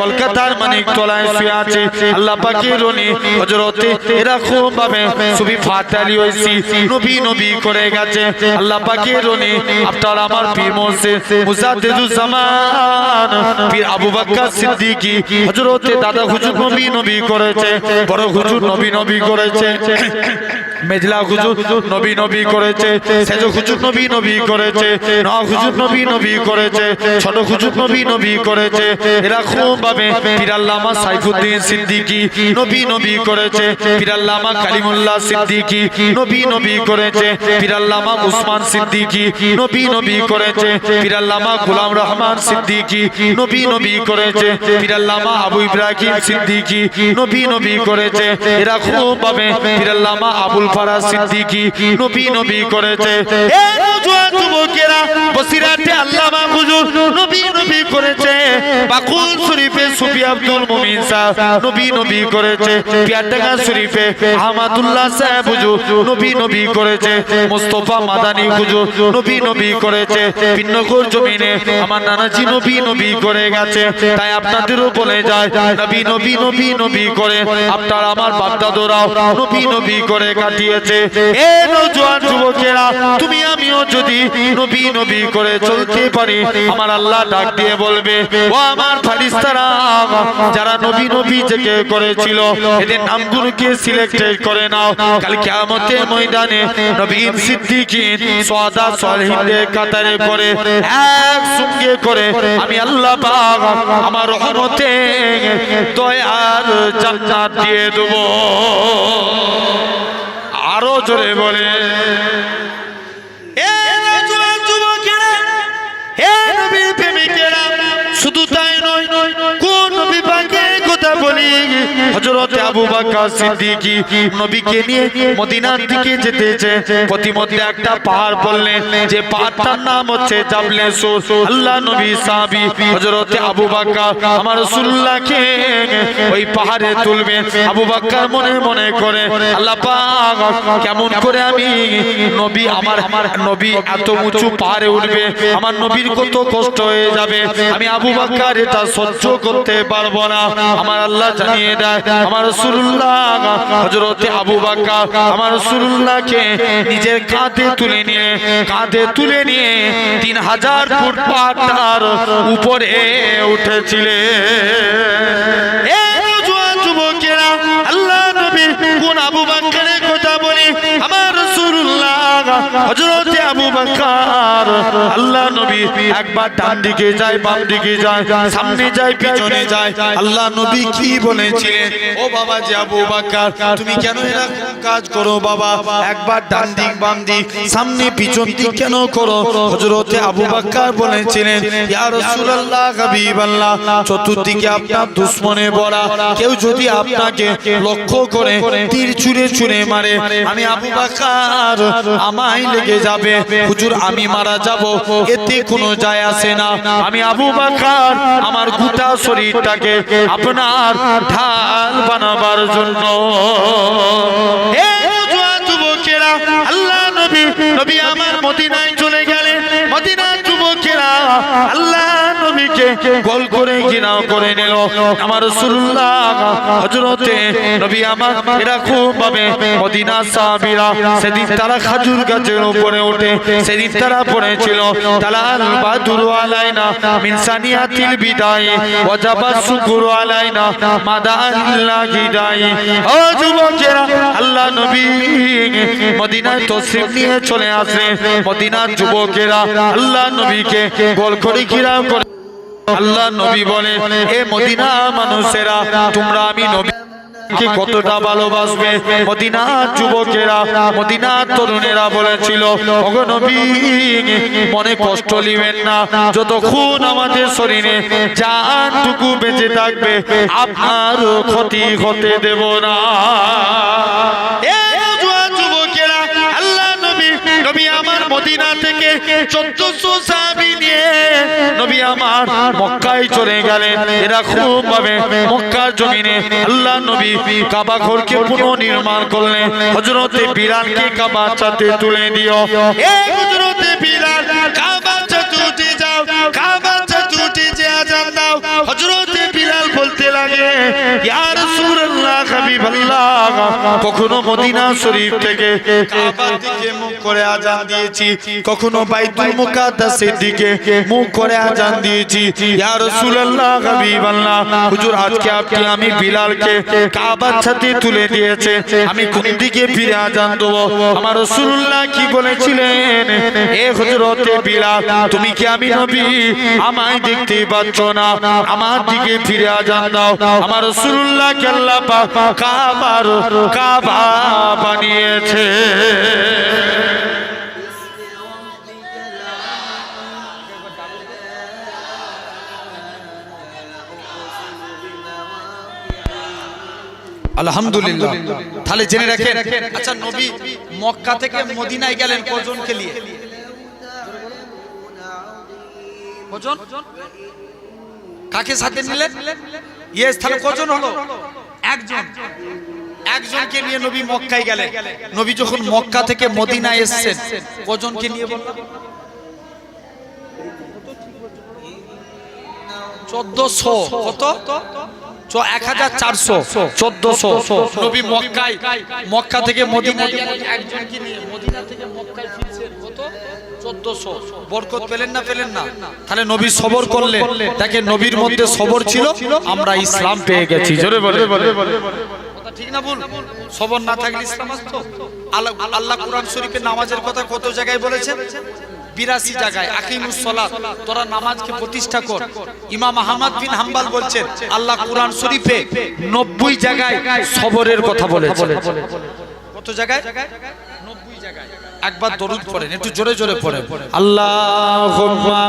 কলকাতার মানিকতলায় শুয়ে আছে আল্লাহ পাকের রনি হযরতে, এরা খুব ভাবে সুবি ফাতালি হইছি নবী নবী করে গেছে আল্লাহ পাকের রনি। আপনার আমার পীর মুর্শিদ মুজাদ্দিদুজ জামান পীর আবু বকর সিদ্দিকী হযরতে দাদা হুজুর নবী নবী করেছে। বড় হুজুর নবী নবী করেছে। মেজলা হুজুর নবী নবী করেছে। সেজ হুজুর নবী নবী করেছে। নওয়াব হুজুর নবী নবী করেছে। ছোট হুজুর নবী নবী করেছে। এরকম ভাবে পীর আল্লামা সাইফুদ্দিন সিদ্দিকী নবী নবী করেছে। পীর আল্লামা কালিমুল্লাহ সিদ্দিকী নবী নবী করেছে। পীর আল্লামা উসমান সিদ্দিকী নবী নবী করেছে। পীর আল্লামা গোলাম রহমান সিদ্দিকী নবী নবী করেছে। পীর আল্লামা আবু ইব্রাহিম সিদ্দিকী নবী নবী করেছে। এরকম ভাবে পীর আল্লামা আবুল ফারাজ সিদ্দিকী নবী নবী করেছে। এ নওজোয়ান যুবকেরা, বসিরাতে আল্লামা হুজুর নবী নবী করেছে। বাকুল শরীফে সুফি আব্দুল মুমিন সাহেব নবী নবী করেছে। পিয়ারডাঙ্গা শরীফে আহমদুল্লাহ সাহেব হুজুর নবী নবী করেছে। মুস্তাফা মাদানী হুজুর নবী নবী করেছে। পিন্নগর জমিনে আমার নানাজি নবী নবী করে গেছে। তাই আপনাদেরও বলে যায় নবী নবী নবী নবী করে আপনার আমার বাপদাদারাও নবী নবী করে কাটিয়েছে। এ নওজোয়ান যুবকেরা, তুমি আমিও যদি নবী নবী করে চলতে পারি, আমার আল্লাহ ডাক দিয়ে বলবে, ও আমার ফারিস্তারা, যারা নবী নবী জেগে করেছিল, এদের নামগুলোকে সিলেক্টেড করে নাও। কাল কিয়ামতের ময়দানে নবীন সিদ্দিকীন সুহাদা সালেহিনদের কাতারে করে একসঙ্গে করে আমি আল্লাহ পাক আমার রহমতে দয়ার জান্নাত দিয়ে দেব। আরো জোরে বলে, এ নওজোয়ান যুবকেরা, হে নবীর প্রেমিকেরা, শুধু তাই নয়, কোন নবী পাকের কথা বলি, হযরত আবু বকর সিদ্দিকী নবীকে নিয়ে মদিনার দিকে যেতেছে। প্রতিমধ্যে একটা পাহাড় বললেন, যে পাহাড়টার নাম হচ্ছে জাবলে সুর। আল্লাহ নবী সাহাবী হযরত আবু বকর আমার রাসূলুল্লাহকে ওই পাহাড়ে তুলবেন। আবু বকর মনে মনে করে, আল্লাহ পাক, কেমন করে আমি নবী, আমার নবী এত উঁচু পাহাড়ে উঠবে, আমার নবীর কত কষ্ট হয়ে যাবে, আমি আবু বকর এটা সহ্য করতে পারবো না। আমার আল্লাহ জানিয়ে দেয়, আমার রাসূলুল্লাহ হযরত আবু বকর আমার রাসূলুল্লাহকে নিজের কাঁধে তুলে নিয়ে 3000 ফুট পাহাড়ের উপরে উঠেছিলেন। এ নওজোয়ান যুবকেরা, আল্লাহ নবী কোন আবু বকরের কথা বলে, আমার রাসূলুল্লাহ হযরত আবু বকর আল্লাহ নবী একবার ডান দিকে যায়, বাম দিকে যায়, সামনে যায়, পিছনে যায়। আল্লাহ নবী কি বলেছিলেন, ও বাবা যে আবু বকর, তুমি কেন এরকম কাজ করো বাবা? একবার ডান দিক বাম দিক সামনে পিছন দিক কেন করো? হযরত আবু বকর বলেছিলেন, ইয়া রাসূলুল্লাহ হাবিবাল্লাহ, চতুর্দিকে আপনার দুশমনে ভরা, কেউ যদি আপনাকে লক্ষ্য করে তীর ছুঁড়ে মারে, আমি আবু বকর আমায় লেগে যাবে, হুজুর আমি মারা যাব, এতে কোনো যায় আসে না। আমি আবু বকর আমার গোটা শরীরটাকে আপনার ঢাল বানাবার জন্য। হে নওজোয়ান যুবকেরা, আল্লাহ নবী আমার মদিনায় চলে গেলেন। মদিনার যুবকেরা আল্লাহ নবীকে গোল করে ঘিরে মদিনা করে নিল। আমার রাসূলুল্লাহ হযরতে নবী আমার এরা খুব ভাবে মদিনা সাহাবীরা সেদিন তারা খেজুর গাছের উপরে ওঠে, সেদিন তারা পড়েছিল তালাল বাদুরু আলাইনা মিন সানিয়াতিল বিদাই ওয়াজাবা শুকরু আলাইনা মাদাল্লাহি দাই। ও যুবকেরা, আল্লাহ নবী মদিনায় তশরিফ নিয়ে চলে আসে। মদিনার যুবকেরা আল্লাহ নবীকে গোল করে ঘিরাও করে। আল্লাহ নবী বলে, এ মদিনা মানুষেরা, তোমরা আমি নবী কে কতটা ভালোবাসবে। মদিনার যুবকেরা, মদিনার তরুণেরা বলেছিল, ওগো নবী মনে কষ্ট নিবেন না, যতক্ষণ আমাদের শরীরে জানটুকু বেঁচে থাকবে আপনার ক্ষতি হতে দেব না। যুবকেরা, আল্লাহ নবী আমার মদিনা থেকে 1400 সাহাবী নিয়ে নবী আমার মক্কায় চলে গেলেন। এরা খুব ভাবে মক্কার জমিনে আল্লাহ নবী কাবা ঘরকে পুনর্নির্মাণ করলেন। হযরতে বিলালকে কাবার সাথে তুলে দিও। এ হযরতে বিলাল, কাবার সাথে উঠে যাও, কাবার সাথে উঠে যে আযান দাও। হযরতে বিলাল বলতে লাগে, ইয়া রাসূলুল্লাহ, হাবিবাল্লাহ, কখনো মদিনা শরীফ থেকে কাবার দিকে মুখ করে আযান দিয়েছি, কখনো বাইতুল মুকাদ্দাসের দিকে মুখ করে আযান দিয়েছি। ইয়া রাসূলুল্লাহ, হাবিবাল্লাহ, হুজুর আজকে আপনি আমি বিলালকে কাবার সাথে তুলে দিয়েছে, আমি কোন দিকে ফিরে আযান দেব? আমার রাসূলুল্লাহ কি বলেছিলেন, এ হযরতে বিলাল, তুমি কি আমি নবী আমায় দেখতে পাচ্ছ না? আমার দিকে ফিরে আযান দাও। আমার রাসূলুল্লাহ কে আল্লাহ পাক কাবা বানিয়েছে। আলহামদুলিল্লাহ। তাহলে জেনে রাখেন, আচ্ছা নবী মক্কা থেকে মদিনায় গেলেন কজনকে নিয়ে? কজন? কাকে সাথে নিলেন? ইয়েস, তাহলে কজন হলো? একজন। একজনকে নিয়ে নবী মক্কায় গেলেন। নবী যখন মক্কা থেকে মদিনায় এসেছেন কজনকে নিয়ে বললাম? 1400। কত? 1400। 1400 নবী মক্কা থেকে মদিনায় গেলেন একজনকে নিয়ে। মদিনা থেকে মক্কায় ফিরছেন কত? 1400। বরকত পেলেন না পেলেন না? তাহলে নবী সবর করলেন। দেখেন নবীর মধ্যে সবর ছিল, আমরা ইসলাম পেয়ে গেছি। জোরে বলে কথা ঠিক না ভুল? সবর না থাকলে ইসলাম আসতো? আল্লাহ কুরআন শরীফে নামাজের কথা কত জায়গায় বলেছেন? 82 জায়গায়। আকিমুস সালাত, তোরা নামাজকে প্রতিষ্ঠা কর। ইমাম আহমদ বিন হাম্বল বলছেন আল্লাহ কুরআন শরীফে 90 জায়গায় সবরের কথা বলেছেন। কত জায়গায়? 90 জায়গায়। একবার দরুদ পড়েন, একটু জোরে জোরে পড়েন। আল্লাহুম্মা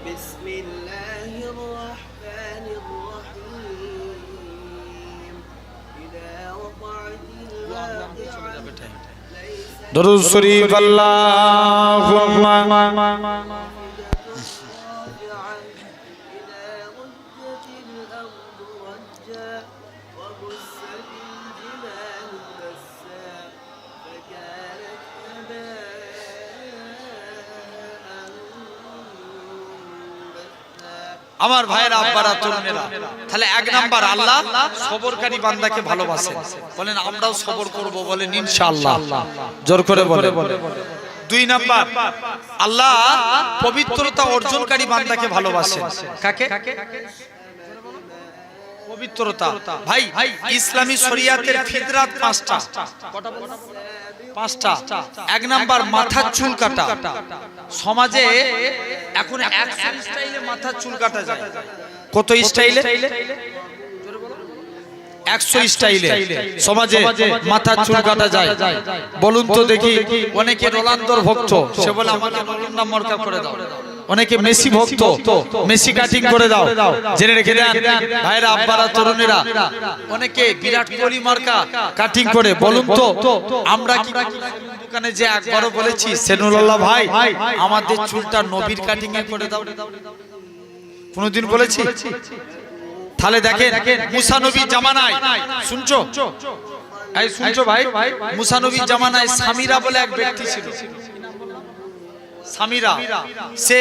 বিসমিল্লাহির রাহমানির রহিম। ইযা ওয়াকাতিল ওয়াকিআ দরুদ শরীফ। আল্লাহুম্মা আমার ভাইয়েরা, আব্বারা, তরুণেরা, তাহলে এক নাম্বার আল্লাহ সবরকারী বান্দাকে ভালোবাসেন। বলেন আমরাও সবর করব, বলেন ইনশাআল্লাহ। জোর করে বলেন। 2 নাম্বার আল্লাহ পবিত্রতা অর্জনকারী বান্দাকে ভালোবাসেন। কাকে? পবিত্রতা। ভাই ইসলামী শরিয়াতের ফিতরাত 5টা। কটা বললাম? 5টা। 1 নাম্বার মাথার চুল কাটা। সমাজে এখন 100 স্টাইলে মাথার চুল কাটা যায়। কত স্টাইলে? 100 স্টাইলে সমাজে মাথার চুল কাটা যায়। বলুন তো দেখি, অনেকে রোনালদোর ভক্ত, সে বলে আমাকে রোনালদো মার্কা করে দাও। অনেকে মেসি ভক্ত, মেসি কাটিং করে দাও। জেনে রেখে দেন ভাইরা, আব্বারা, তরুণেরা, অনেকে বিরাট কোহলি মার্কা কাটিং করে। বলুন তো আমরা কি দোকানে যে একবারও বলেছি সেনুল্লাহ ভাই আমাদের চুলটা নবীর কাটিং এ করে দাও? কোনদিন বলেছি? তাহলে দেখেন মুসা নবী জামানায়, শুনছো, এই শুনছো ভাই, মুসা নবীর জামানায় সামিরা বলে এক ব্যক্তি ছিল। সামিরা সে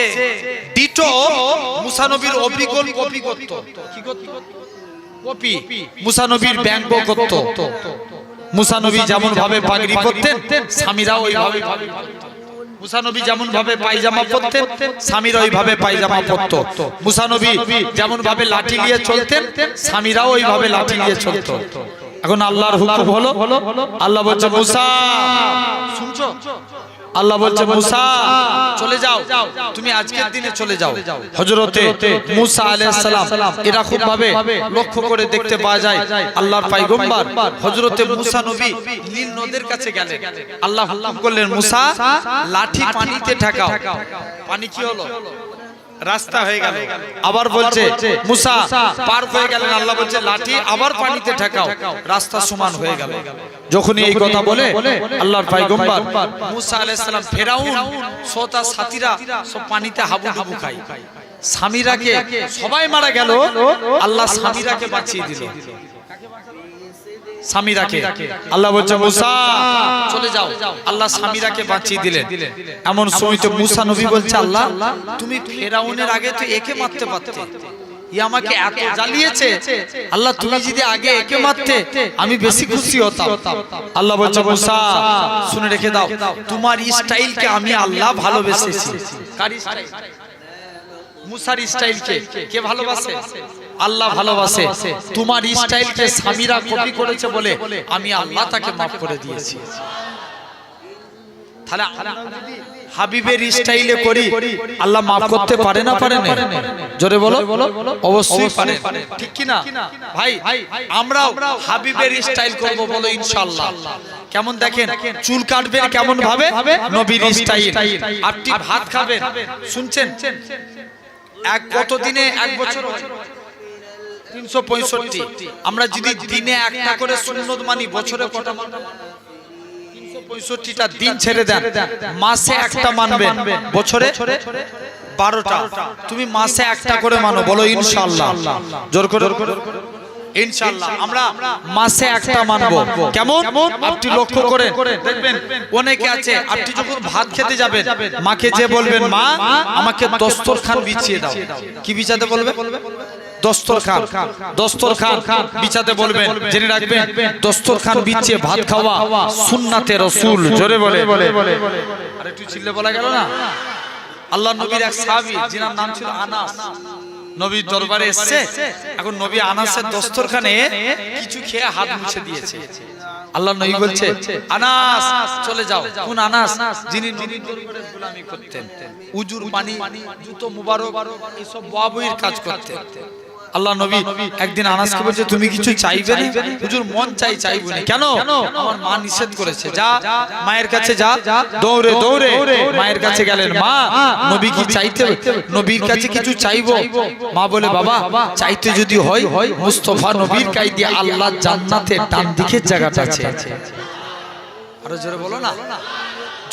ডিটো মুসা নবীর অবিকল কপি করত। কি করত? কপি। মুসা নবীর ব্যঙ্গ করত। মুসা নবী যেমন ভাবে পাগড়ি পরতেন, সামিরা ওইভাবে। মুসা নবী যেমন ভাবে পায়জামা পরতেন, সামিরা ওইভাবে পায়জামা পরত। মুসা নবী যেমন ভাবে লাঠি নিয়ে চলতেন, সামিরাও ওইভাবে লাঠি নিয়ে চলত। এখন আল্লাহর হুকুম হলো, আল্লাহ বলছে মুসা, শুনছো? আল্লাহ বলছে মুসা চলে যাও, তুমি আজকের দিনে চলে যাও। হযরতে মুসা আলাইহিস সালাম এরকম ভাবে লক্ষ্য করে দেখতে পাওয়া যায় আল্লাহর পয়গম্বর হযরতে মুসা নবী নীল নদের কাছে গেলেন। আল্লাহ হুকুম করলেন মুসা লাঠি পানিতে ঠেকাও। পানি কি হলো? রাস্তা হয়ে গেল। আবার বলছে মুসা পার হয়ে গেলেন, আল্লাহ বলছে লাঠি আবার পানিতে ঠেকাও, রাস্তা সমান হয়ে গেল। যখনই এই কথা বলে আল্লাহর পয়গম্বর মুসা আলাইহিস সালাম, ফেরাউন সোতা সাথীরা সব পানিতে হাবুডুবু খায়। সামিরাকে সবাই মারা গেল, আল্লাহ সামিরাকে বাঁচিয়ে দিল। সামিরাকে আল্লাহ বলছে মুসা চলে যাও, আল্লাহ সামিরাকে বাঁচিয়ে দিলেন। এমন সময় তো মুসা নবী বলছে আল্লাহ তুমি ফেরাউনের আগে তো একে মারতে পারতে, ই আমাকে এত জ্বালিয়েছে, আল্লাহ তুমি যদি আগে একে মারতে আমি বেশি খুশি হতাম। আল্লাহ বলছে মুসা শুনে রেখে দাও, তোমার স্টাইলকে আমি আল্লাহ ভালোবেসেছি। কার স্টাইল? মুসার স্টাইলকে কে ভালোবাসে? আল্লাহ ভালোবাসে। তোমার স্টাইলকে সামিরা কপি করেছে বলে আমি আল্লাহ তাকে মাফ করে দিয়েছি। তাহলে হাবিবের স্টাইলে করি, আল্লাহ মাফ করতে পারে না? পারে না? জোরে বলো। অবশ্যই পারে, ঠিক কি না ভাই? আমরাও হাবিবের স্টাইল করব, বলো ইনশাআল্লাহ। কেমন দেখেন, চুল কাটবেন কেমন ভাবে? নবীর স্টাইল। আপনি ভাত খাবেন, শুনছেন এক কত দিনে এক বছর 365। আমরা যদি দিনে একটা করে সুন্নত মানি, বছরে কটা মানব? 365টা দিন ছেড়ে দেন, মাসে একটা মানবেন, বছরে 12টা। তুমি মাসে একটা করে মানো, বলো ইনশাআল্লাহ। জোর করে ইনশাআল্লাহ আমরা মাসে একটা মানবো। কেমন? আপনি লক্ষ্য করেন দেখবেন অনেকে আছে, আপনি যখন ভাত খেতে যাবেন মাকে যে বলবেন মা আমাকে দস্তরখান বিছিয়ে দাও। কি বিছাতে বলবে? দস্তরখান। দস্তরখান বিছাতে বলবেন। জেনে রাখবেন দস্তরখান বিছিয়ে ভাত খাওয়া সুন্নাতে রাসূল। জোরে বলে। আরে একটু চিল্লে বলা গেল না? আল্লাহ নবীর এক সাহাবী যিনার নাম ছিল আনাস, নবীর দরবারে এসেছে। এখন নবী আনাসের দস্তরখানে কিছু খেয়ে হাত মুছে দিয়েছে। আল্লাহ নবী বলছে আনাস চলে যাও। কোন আনাস? যিনি নবীর দরবারে গোলামি করতেন, উজুর পানি, জুতো মুবারক এইসব বউয়ের কাজ করতেন। আল্লাহ নবী একদিন আনাসকে বলছে তুমি কিছু চাইবে না? হুজুর মন চাইবো না। কেন? আমার মা নিষেধ করেছে। যা মায়ের কাছে যা। দৌড়ে দৌড়ে মায়ের কাছে গেলেন। মা নবী কি চাইতে, নবীর কাছে কিছু চাইবো? মা বলে বাবা চাইতে যদি হয় মুস্তাফা নবীর কাইদে আল্লাহ জান্নাতে ডান দিকের জায়গাটা আছে। আরো জোরে বলো না।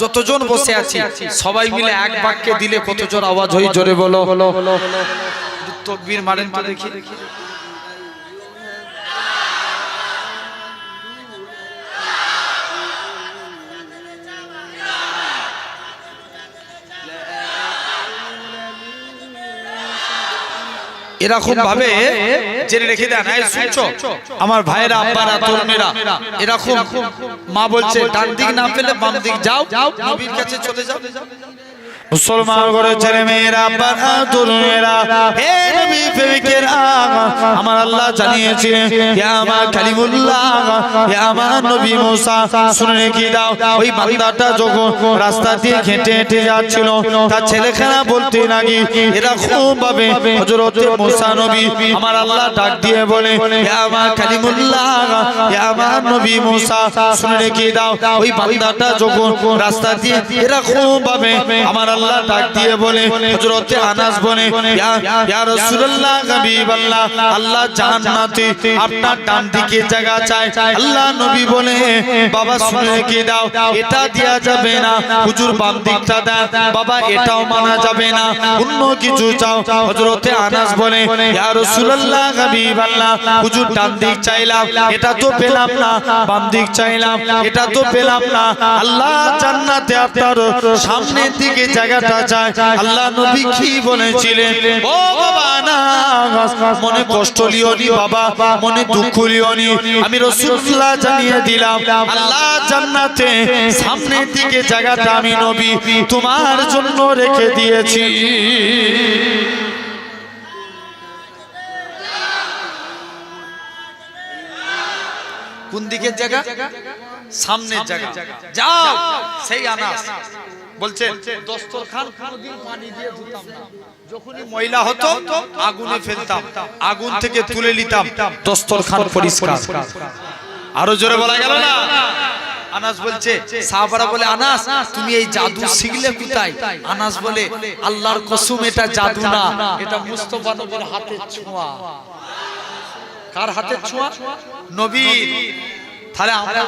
যতজন বসে আছি সবাই মিলে এক বাক্যে দিলে কত জোর আওয়াজ হয়? জোরে বলো। তকবীর মারেন তো দেখি। এরকম ভাবে জেনে রেখে দেন। শুনছো আমার ভাইরা, আব্বারা, তরুণেরা, এরকম মা বলছে ডান দিক না পেলে বাম দিক যাও, নবীর কাছে চলে যাও। মুসলমান করে ছেলে মেয়েরা, আব্বারা, তরুণেরা, হে নবী প্রেমিকেরা, আমার আল্লাহ জানিয়েছিলেন হে আমার কালিমুল্লাহ, হে আমার নবী মুসা শুনে রেখে দাও। ওই বান্দাটা যখন রাস্তা দিয়ে হেঁটে হেঁটে যাচ্ছিল, তার ছেলেখানা বলতে লাগি এরকম ভাবে হযরতে মুসা নবী আমার আল্লাহ ডাক দিয়ে বলে হে আমার কালিমুল্লাহ, হে আমার নবী মুসা শুনে রেখে দাও। ওই বান্দাটা যখন রাস্তা দিয়ে এরকম ভাবে আমার আল্লাহ ডাক দিয়ে বলে হযরতে আনাস বলে ইয়া রাসূলুল্লাহ হাবিবাল্লাহ আল্লাহ জান্নাতে আপনার ডান দিকে জায়গা চায় আল্লাহ নবী বলে বাবা শুনে রেখে দাও এটা দেয়া যাবে না হুজুর বাম দিকটা দাও বাবা এটাও মানা যাবে না অন্য কিছু চাও হযরতে আনাস বলে ইয়া রাসূলুল্লাহ হাবিবাল্লাহ হুজুর ডান দিক চাইলাম এটা তো পেলাম না বাম দিক চাইলাম এটা তো পেলাম না আল্লাহ জান্নাতে আপনার সামনের দিকে জায়গাটা চায় আল্লাহ নবী কি বলেছিলেন ও বাবা না মনে কষ্ট লিওনি বাবা মনে দুঃখ লিওনি আমি রাসূলুল্লাহ জানিয়ে দিলাম আল্লাহ জান্নাতে সামনের দিকে জায়গাটা আমি নবী তোমার জন্য রেখে দিয়েছি কোন দিকের জায়গা সামনের জায়গা যাও সেই আনাস বলছে দস্তরখান কোনদিন পানি দিয়ে ধুতাম না যখনই ময়লা হতো আগুনে ফেলতাম আগুন থেকে তুলে নিতাম দস্তরখান পরিষ্কার আরো জোরে বলা গেল না আনাস বলছে সাহাবারা বলে আনাস তুমি এই জাদু শিখলে কোথায় আনাস বলে আল্লাহর কসম এটা জাদু না এটা মুস্তাফা নবীর হাতের ছোঁয়া কার হাতের ছোঁয়া নবীর তাহলে আমরা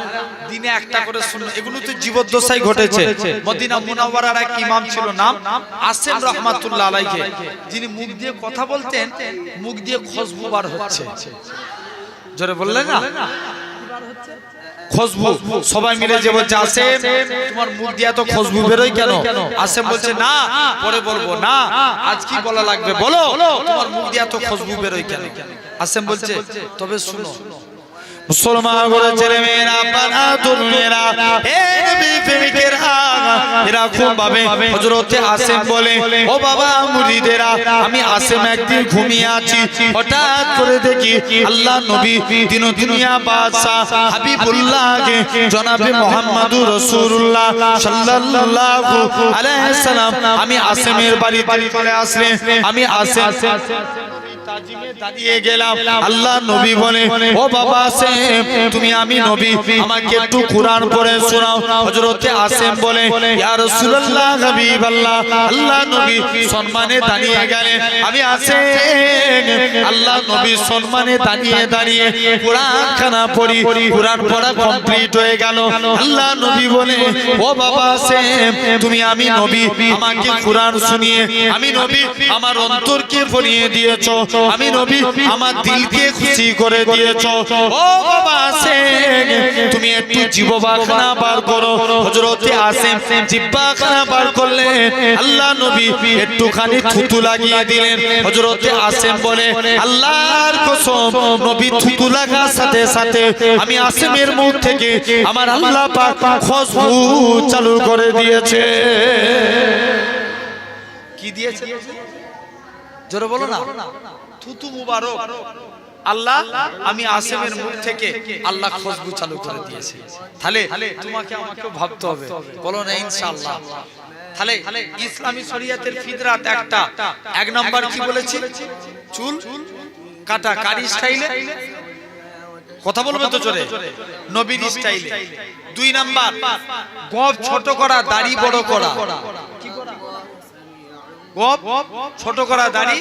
দিনে একটা করে শুনবো এগুলো তো জীবদ্দশায় ঘটেছে মদিনা মুনাওয়ারার এক ইমাম ছিল নাম আসেম রাহমাতুল্লাহ আলাইহি যিনি মুখ দিয়ে কথা বলতেন মুখ দিয়ে খুশবু বার হচ্ছে জোরে বললেন না খুশবু সবাই মিলে যে বলছে আসেম তোমার মুখ দিয়ে তো খুশবু বেরোয় কেন আসেম বলছে না পরে বলবো না আজ কি বলা লাগবে বলো তোমার মুখ দিয়ে তো খুশবু বেরোয় কেন আসেম বলছে তবে শুনো মুসলমান ঘরে ছেলে মেয়েরা বানাতুর মেয়েরা হে নবী প্রেমিকেরা এরা খুব ভাবে হযরতে আসেম বলে ও বাবা মুরিদেরা আমি আসেম একদিন ঘুমিয়ে আছি হঠাৎ করে দেখি আল্লাহ নবী দিন দুনিয়া বাদশা হাবিবুল্লাহকে জনাবে মুহাম্মদুর রাসূলুল্লাহ সাল্লাল্লাহু আলাইহি সাল্লাম আমি আসেমের বাড়িতে চলে আসলেন আমি আসেম তাজিমে দাঁড়িয়ে গেলাম আল্লাহ নবী বলে ও বাবা আসেম তুমি আমি নবী আমাকে একটু কুরআন পড়ে শোনাও হযরতে আসেম বলে ইয়া রাসূলুল্লাহ হাবিবাল্লাহ আল্লাহ নবী সম্মানে দাঁড়িয়ে গেলেন আমি আসেম আল্লাহ নবী সম্মানে দাঁড়িয়ে কুরআন খানা পড়ি কুরআন পড়া কমপ্লিট হয়ে গেল আল্লাহ নবী বলে ও বাবা আসেম তুমি আমি নবী আমাকে কুরআন শুনিয়ে আমি নবী আমার অন্তরকে ভরিয়ে দিয়েছো আমি নবী আমার দিলকে খুশি করে দিয়েছো ও বাবা আসেম তুমি একটু জিহ্বাখানা বার করো হযরতে আসেম জিহ্বাখানা বার করলেন আল্লাহ নবী একটুখানি থুতু লাগিয়ে দিলেন হযরতে আসেম বলে আল্লাহর কসম নবী থুতু লাগার সাথে সাথে আমি আসেমের মুখ থেকে আমার আল্লাহ পাক খুশবু চালু করে দিয়েছে কি দিয়েছে জোরে বলো না থুতু মুবারক আল্লাহ আমি আসেমের মুখ থেকে আল্লাহ খুশবু চালু করে দিয়েছে তাহলে তোমাকে আমাকে ভাবতে হবে বলো না ইনশাআল্লাহ তাহলে ইসলামী শরীয়তের ফিতরাত একটা এক নাম্বার কি বলেছি চুল কাটা কারি স্টাইলে কথা বলবে তো জোরে নবীর স্টাইলে দুই নাম্বার গোঁফ ছোট করা দাড়ি বড় করা কি করা গোঁফ ছোট করা দাড়ি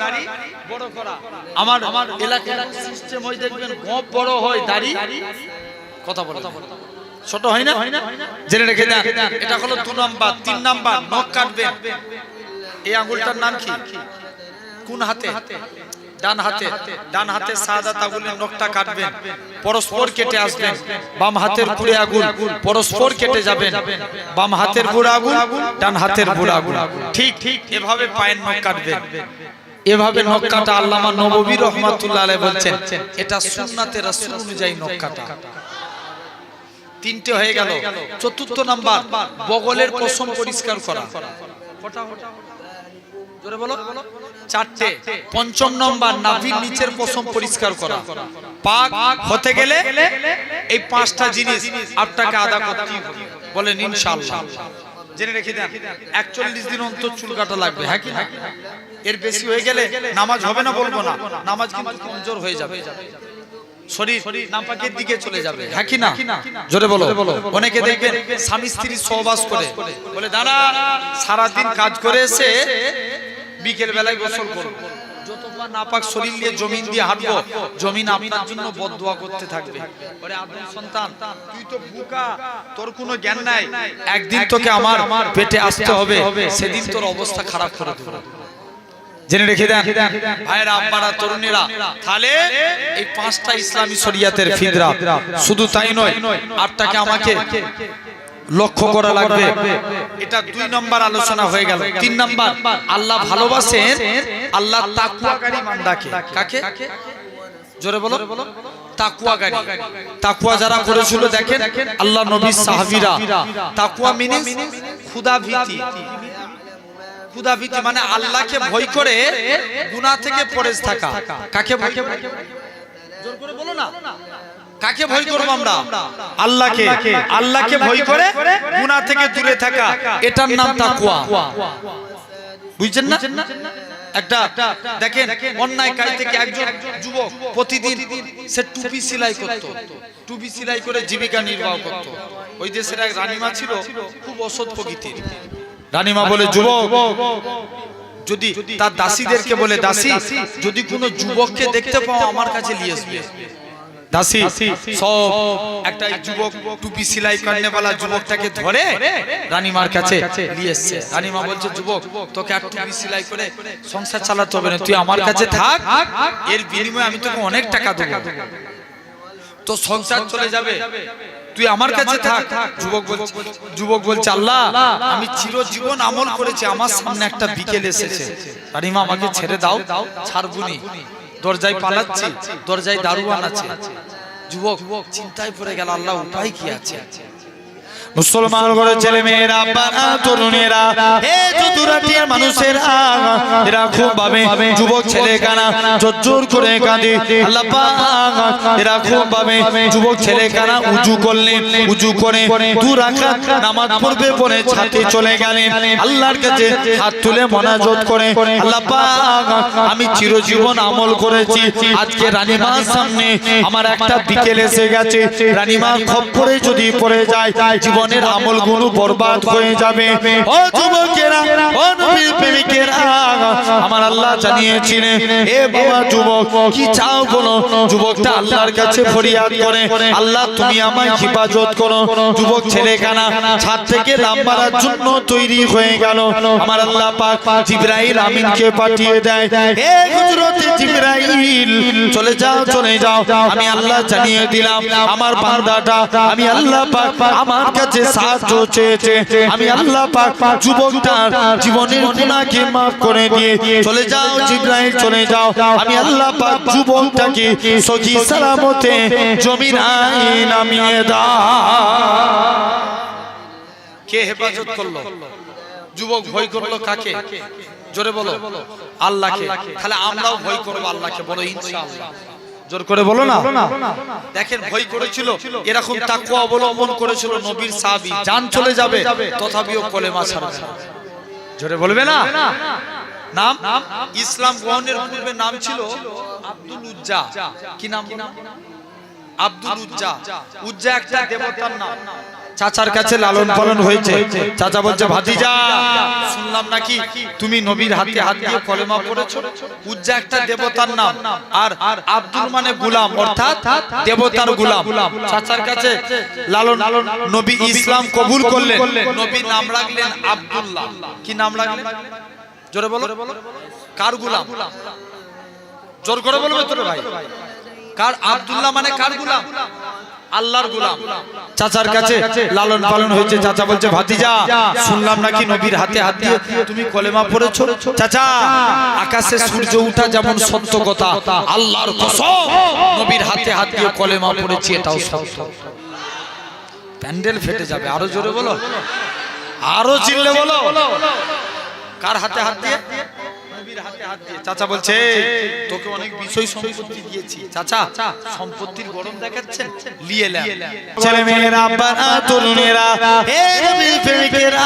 বড় করা আমার এলাকার সিস্টেম হই দেখবেন গোঁফ বড় হয় দাড়ি কথা বলে ছোট হয় না জেনে রেখে দেন এটা হলো 2 নাম্বার 3 নাম্বার নখ কাটবেন এই আঙ্গুলটার নাম কি কোন হাতে ডান হাতে সাদা আঙ্গুলের নখটা কাটবেন পরস্পর কেটে আসবেন বাম হাতের বুড়ো আঙ্গুল পরস্পর কেটে যাবেন বাম হাতের বুড়ো আঙ্গুল ডান হাতের বুড়ো আঙ্গুল ঠিক এভাবে পায়ের নখ কাটবেন এভাবে নখ কাটা আল্লামা নববী রহমাতুল্লাহ আলাইহি বলছেন এটা সুন্নাতে রাসূল অনুযায়ী নখ কাটা তিনটে হয়ে গেল চতুর্থ নাম্বার বগলের পশম পরিষ্কার করা কটা জোরে বলো চারটে পঞ্চম নাম্বার নাভির নিচের পশম পরিষ্কার করা পাক হতে গেলে এই পাঁচটা জিনিস আপনাকে আদা করতে হবে বলেন ইনশাআল্লাহ জেনে রেখে দেন 41 দিন অন্তর চুল কাটা লাগবে হ্যাঁ কি না এর বেশি হয়ে গেলে নামাজ হবে না বলবো না নামাজ কিন্তু কমজোর হয়ে যাবে শরীর নাপাকের দিকে চলে যাবে, হ্যাঁ কি না? জোরে বলো। অনেকে দেখবেন স্বামী স্ত্রী সহবাস করে, বলে দাঁড়া সারাদিন কাজ করে এসে বিকেল বেলায় গোসল করব, যতবার নাপাক শরীর নিয়ে জমিন দিয়ে হাঁটবো, জমিন আপনার জন্য বদদোয়া করতে থাকবে। বলে আদম সন্তান তুই তো বোকা, তোর কোনো জ্ঞান নাই, একদিন তোকে আমার পেটে আসতে হবে, সেদিন তোর অবস্থা খারাপ করে দেব। জেনে রেখে দেন ভাইরা, আপনারা তরুণেরা, তাহলে এই 5টা ইসলামী শরিয়াতের ফিদরা, শুধু তাই নয়, আটটাকে আমাকে লক্ষ্য করা লাগবে। এটা 2 নম্বর আলোচনা হয়ে গেল। 3 নম্বর, আল্লাহ ভালোবাসেন আল্লাহ তাকওয়াকারী বান্দাকে। কাকে? জোরে বলো। তাকওয়াকারী। তাকওয়া যারা করেছিল দেখেন আল্লাহ নবী সাহাবীরা, তাকওয়া মিনিং খুদা ভীতি। খুদা ভীতি মানে আল্লাহকে ভয় করে গুনাহ থেকে পরেজ থাকা। কাকে ভয়? জোর করে বলো না। কাকে ভয় করব আমরা? আল্লাহকে। আল্লাহকে ভয় করে গুনাহ থেকে দূরে থাকা, এটার নাম তাকওয়া। বুঝছেন না? একটা দেখেন অন্যায় কাজ থেকে একজন যুবক প্রতিদিন সে টুপি সেলাই করত, টুপি সেলাই করে জীবিকা নির্বাহ করত। ওই দেশের এক রানীমা ছিল, খুব অসৎ প্রকৃতির রানীমা। বলে যুবক, যদি তার দাসীদেরকে বলে, দাসী যদি কোনো যুবককে দেখতে পাও আমার কাছে নিয়ে আসবে। দাসী সব একটা যুবক টুপি সেলাই করনেওয়ালা যুবকটাকে ধরে রানীমার কাছে নিয়ে এসেছে। রানীমা বলছে, যুবক তোকে আর টুপি সেলাই করে সংসার চালাতে হবে না, তুই আমার কাছে থাক, এর বিনিময়ে আমি তোকে অনেক টাকা দেব, তো সংসার চলে যাবে, তুই আমার কাছে থাক। যুবক বলছে, আল্লাহ আমি চিরজীবন আমল করেছি, আমার সামনে একটা বিকেল এসেছে, রানীমা আমাকে ছেড়ে দাও, ছাড়বুনি, দরজায় পালাচ্ছি, দরজায় দারোয়ান আছে। যুবক চিন্তায় পড়ে গেল, আল্লাহ উপায় কি আছে? মুসলমান ঘরের ছেলে মেয়েরা, তরুণেরা, হে চতুরাটির মানুষেরা, এরা খুব ভাবে যুবক ছেলে কানা জোর করে কাঁদে। আল্লাহ পাক এরা খুব ভাবে যুবক ছেলে কানা উজু করলেন, উজু করে 2 রাকাত নামাজ পড়বে বলে ছাদে চলে গেলেন। আল্লাহর কাছে হাত তুলে মোনাজাত করে, আল্লাহ পাক আমি চিরজীবন আমল করেছি, আজকে রানীমার সামনে আমার একটা বিকেল এসে গেছে, রানীমার খপ্পরে যদি পড়ে যায় জীবনের আমলগুলো বরবাদ হয়ে যাবে। ও যুবকেরা, ও নবীর প্রেমিকেরা, আমার আল্লাহ জানিয়েছিলেন, এ বাবা যুবক কি চাও বলো। যুবকটা আল্লাহর কাছে ফরিয়াদ করে, আল্লাহ তুমি আমায় হেফাজত করো। যুবক ছেলে কানা ছাদ থেকে লাফ মারার জন্য তৈরি হয়ে গেল। আমার আল্লাহ পাক জিবরাইল আমিনকে পাঠিয়ে দেয়, হে হযরতে জিবরাইল চলে যাও, চলে যাও, আমি আল্লাহ জানিয়ে দিলাম আমার বান্দাটা, আমি আল্লাহ পাক আমার কাছে সাহায্য চেয়েছে, আমি আল্লাহ পাক যুবকটার জীবনের গুনাহকে maaf করে দিয়ে, চলে যাও জিবরাইল চলে যাও, আমি আল্লাহ পাক যুবকটাকে সহি সালামতে জমিনায় নামিয়ে দাও। কে হেফাজত করলো? যুবক ভয় করলো কাকে? জোরে বলো, আল্লাহকে। তাহলে আমরাও ভয় করব আল্লাহকে, বলো ইনশাআল্লাহ। জোর করে বলো না। দেখেন ভয় করেছিল, এরকম তাকওয়া অবলম্বন করেছিল নবীর সাহাবী, জান চলে যাবে তথাপিও কলেমা ছাড়বে না। জোরে বলবে না। নাম ইসলাম গ্রহণের পূর্বে নাম ছিল আব্দুল উজ্জা। কি নাম? আব্দুল উজ্জা। উজ্জা একটা দেবতার নাম। চাচার কাছে লালন পালন হয়েছে। চাচা বলছে, ভাতিজা শুনলাম নাকি তুমি নবীর হাতে হাত দিয়ে কলেমা পড়েছো। উজ্জা একটা দেবতার নাম, আর আব্দুল মানে গোলাম, অর্থাৎ দেবতার গোলাম। চাচার কাছে লালন, নবী ইসলাম কবুল করলেন, নবী নাম রাখলেন আব্দুল্লাহ। কি নাম রাখলেন? জোরে বলো। কার গোলাম? জোর করে বলবে তোরে ভাই। কার? আব্দুল্লাহ মানে কার গোলাম? আল্লাহর গোলাম। চাচার কাছে লালন পালন হয়েছে। চাচা বলছে, ভাতিজা শুনলাম নাকি নবীর হাতে হাত দিয়ে তুমি কলেমা পড়েছো। চাচা আকাশে সূর্য ওঠা যেমন সত্য কথা, আল্লাহর কসম নবীর হাতে হাত দিয়ে কলেমা পড়েছি, এটাও সত্য। প্যান্ডেল ফেটে যাবে। আরো জোরে বলো, আরো চিল্লে বলো। কার হাতে হাত দিয়ে? নবীর হাতে হাত দিয়ে চাচা বলছে তোকে অনেক বিষয় সম্পত্তি দিয়েছি চাচা সম্পত্তির গরম দেখাচ্ছেন নিয়ে লে ছেলে মেয়েরা আব্বারা তরুণেরা হে নবীর প্রেমিকেরা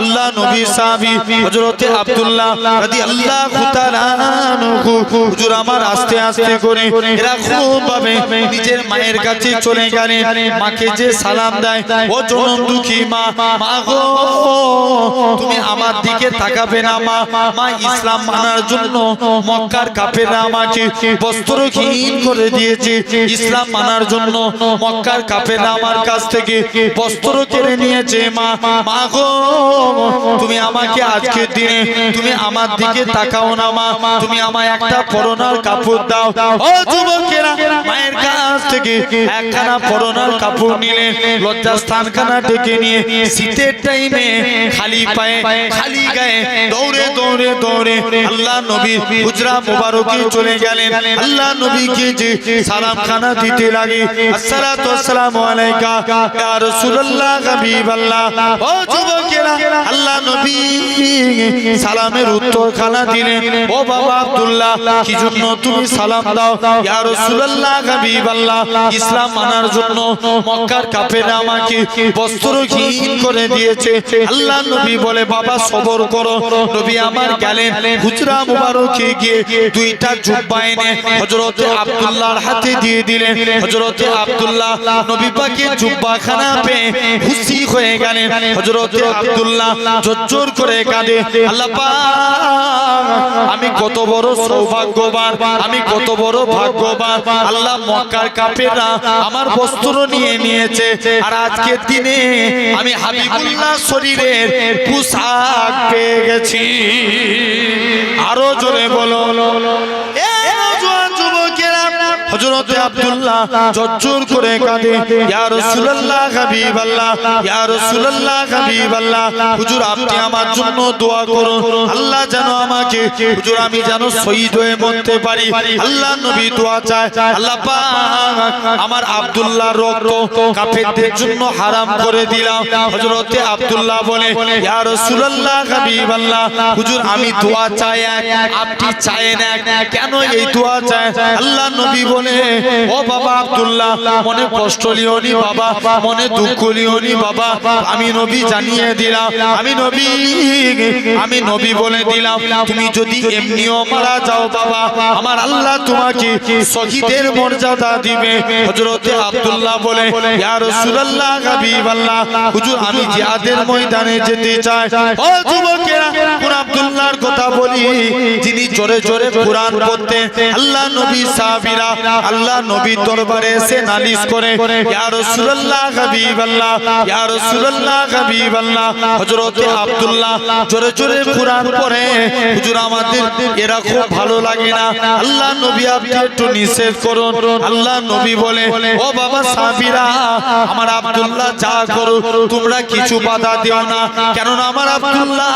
আল্লাহ নবী সাহাবী হযরত আব্দুল্লাহ রাদিয়াল্লাহু তাআলা আনহু হুজুর আমার আস্তে আস্তে করে এরা খুব ভাবে নিজের মায়ের কাছে চলে গেলেন মাকে যে সালাম দেয় ও জনম দুঃখী মা মা গো তুমি আমার দিকে তাকাবে না মা মা ইসলাম মানার জন্য মক্কার কাফেররা আমাকে বস্ত্রহীন করে দিয়েছে ইসলাম মানার জন্য মক্কার কাফেররা আমার কাছ থেকে বস্ত্র কেড়ে নিয়েছে মা মা গো তুমি আমাকে আজকের দিনে তুমি আমার দিকে তাকাও না মা তুমি আমায় একটা পরনার কাপড় দাও ও যুবকেরা মায়ের কাছ থেকে একখানা পরনার কাপড় নিলেন লজ্জাস্থানখানা ঢেকে নিয়ে শীতের টাইমে খালি পায়ে খালি গায়ে দৌড়ে দৌড়ে দৌড়ে আল্লাহ নবী হুজরা মুবারকে চলে গেলেন আল্লাহ নবীকে যে সালাম খানা দিতে লাগে আসসালাতু ওয়াসসালামু আলাইকা ইয়া রাসূলুল্লাহ হাবিবাল্লাহ ও যুবকেরা আল্লাহ নবী সালামের উত্তর খানা দিলেন ও বাবা আব্দুল্লাহ কি জন্য তুমি সালাম দাও ইয়া রাসূলুল্লাহ হাবিবাল্লাহ ইসলাম মানার জন্য মক্কার কাফেররা আমাকে বস্ত্রহীন করে দিয়েছে আল্লাহ নবী বলে বাবা সবর করো নবী আমার গেলেন হুজরা মুবারকে গিয়ে দুইটা জুব্বা এনে হযরত আব্দুল্লাহর হাতে দিয়ে দিলেন হযরত আব্দুল্লাহ নবী পাকের জুব্বা খানা পেয়ে খুশি হয়ে গেলেন হযরত আব্দুল্লাহ জোর করে কাঁদে আল্লাহ পাক আমি কত বড় সৌভাগ্যবান আমি কত বড় ভাগ্যবান আল্লাহ মক্কার কাফেররা আমার বস্ত্র নিয়ে নিয়েছে আর আজকের দিনে আমি হাবিবুল্লাহ শরীরের পোশাক পেয়ে গেছি আরো জোরে বলো এ নওজোয়ান যুবকেরা হযরত আব্দুল্লাহ জোর করে কাঁদে ইয়া রাসূলুল্লাহ হাবিবাল্লাহ ইয়া রাসূলুল্লাহ হাবিবাল্লাহ হুজুর আপনি আমার জন্য দোয়া করুন আল্লাহ যেন আমাকে হুজুর আমি যেন শহীদ হয়ে মরতে পারি আল্লাহ নবী দোয়া চায় আল্লাহ পাক আমার আব্দুল্লাহর রক্ত কাফেরদের জন্য হারাম করে দিলাম হযরত আব্দুল্লাহ বলে ইয়া রাসূলুল্লাহ হাবিবাল্লাহ হুজুর আমি দোয়া চাই আপনি চায়েন কেন এই দোয়া চায় আল্লাহ নবী বলে ও বাবা আব্দুল্লাহ মনে কষ্ট লিওনি বাবা মনে দুঃখ লিওনি বাবা আমি নবী জানিয়ে দিলাম আমি নবী বলে দিলাম তুমি যদি এমনিও মারা যাও বাবা আমার আল্লাহ তোমাকে শহীদের মর্যাদা দিবে হযরত আব্দুল্লাহ বলে ইয়া রাসূলুল্লাহ হাবিবাল্লাহ হুজুর আমি জিহাদের ময়দানে যেতে চাই ও যুবকেরা কোন আব্দুল্লাহর কথা বলি যিনি জোরে জোরে কুরআন পড়তেন আল্লাহ নবী সাহাবীরা আল্লাহ নবী দরবারে এসে নালিশ করে ইয়া রাসূলুল্লাহ হাবিবাল্লাহ ইয়া রাসূলুল্লাহ হাবিবাল্লাহ হযরত আব্দুল্লাহ জোরে জোরে কুরআন পড়ে হুজুর আমাদের এরা খুব ভালো লাগে না আল্লাহ নবী আপনি একটু নিষেধ করুন আল্লাহ নবী বলে ও বাবা সাহাবীরা আমার আব্দুল্লাহ যা করো তোমরা কিছু বাধা দিও না কেন না আমার আব্দুল্লাহ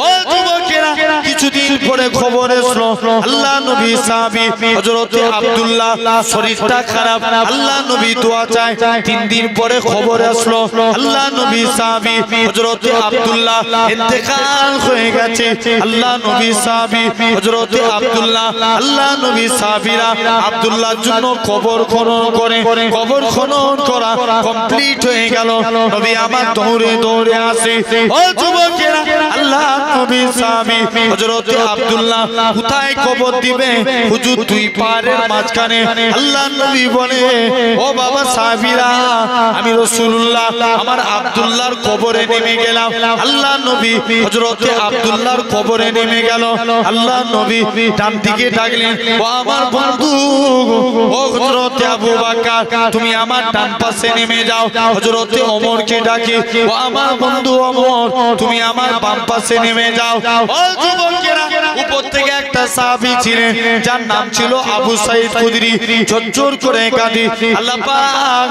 ও যুবকেরা কিছুদিন পরে খবর এসলো আল্লাহ নবী সাহাবী হযরত আব্দুল্লাহ শরীরটা খারাপ আল্লাহ নবী দোয়া চায় 3 দিন পরে খবর আসলো আল্লাহ নবী সাহাবী হযরত আব্দুল্লাহ ইন্তেকাল হয়ে গেছে আল্লাহ নবী সাহাবী হযরত আব্দুল্লাহ আল্লাহ নবী সাহাবীরা আব্দুল্লাহর জন্য কবর খনন করে কবর খনন করা কমপ্লিট হয়ে গেল নবী আমার দৌড়ে দৌড়ে আসে ও যুবকেরা আল্লাহ নবী সাহাবী হযরত আব্দুল্লাহ কোথায় কবর দিবে হুজুর দুই পারের মাঝখানে আল্লাহ নবী বলে ও বাবা সাহাবীরা আমি রাসূলুল্লাহ আমার আব্দুল্লাহর কবরে নেমে গেলাম আল্লাহ নবী হযরত আব্দুল্লাহর কবরে নেমে গেল আল্লাহ নবী ডান দিকে ডাকলেন ও আমার বন্ধু ও হযরত আবু বকর তুমি আমার ডান পাশে নেমে যাও হযরত ওমরকে ডাকে ও আমার বন্ধু ওমর তুমি আমার বাম পাশে নেমে যাও ও যুবকেরা উপর থেকে একটা সাহাবী ছিলেন যার নাম ছিল আবু সাঈদ খুদরি জোর করে কাঁদে আল্লাহ পাক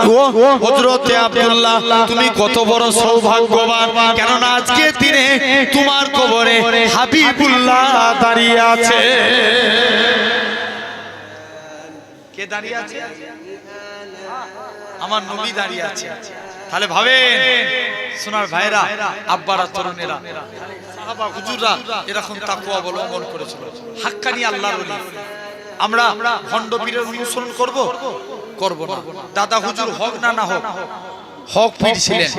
ও হযরত আব্দুল্লাহ তুমি কত বড় সৌভাগ্যবান কেন না আজকে দিনে তোমার কবরে হাবিবুল্লাহ দাঁড়িয়ে আছে কে দাঁড়িয়ে আছে আমার নবী দাঁড়িয়ে আছে তাহলে ভাবেন সোনার ভাইরা, আব্বারা, তরুণেরা, সাহাবা হুজুররা এরকম তাকওয়া অবলম্বন করেছিল। হাক্কানি আল্লাহর ওলি। আমরা ভণ্ড পীরের অনুসরণ করব না। দাদা হুজুর হোক না হোক, হক পীর ছিলেন।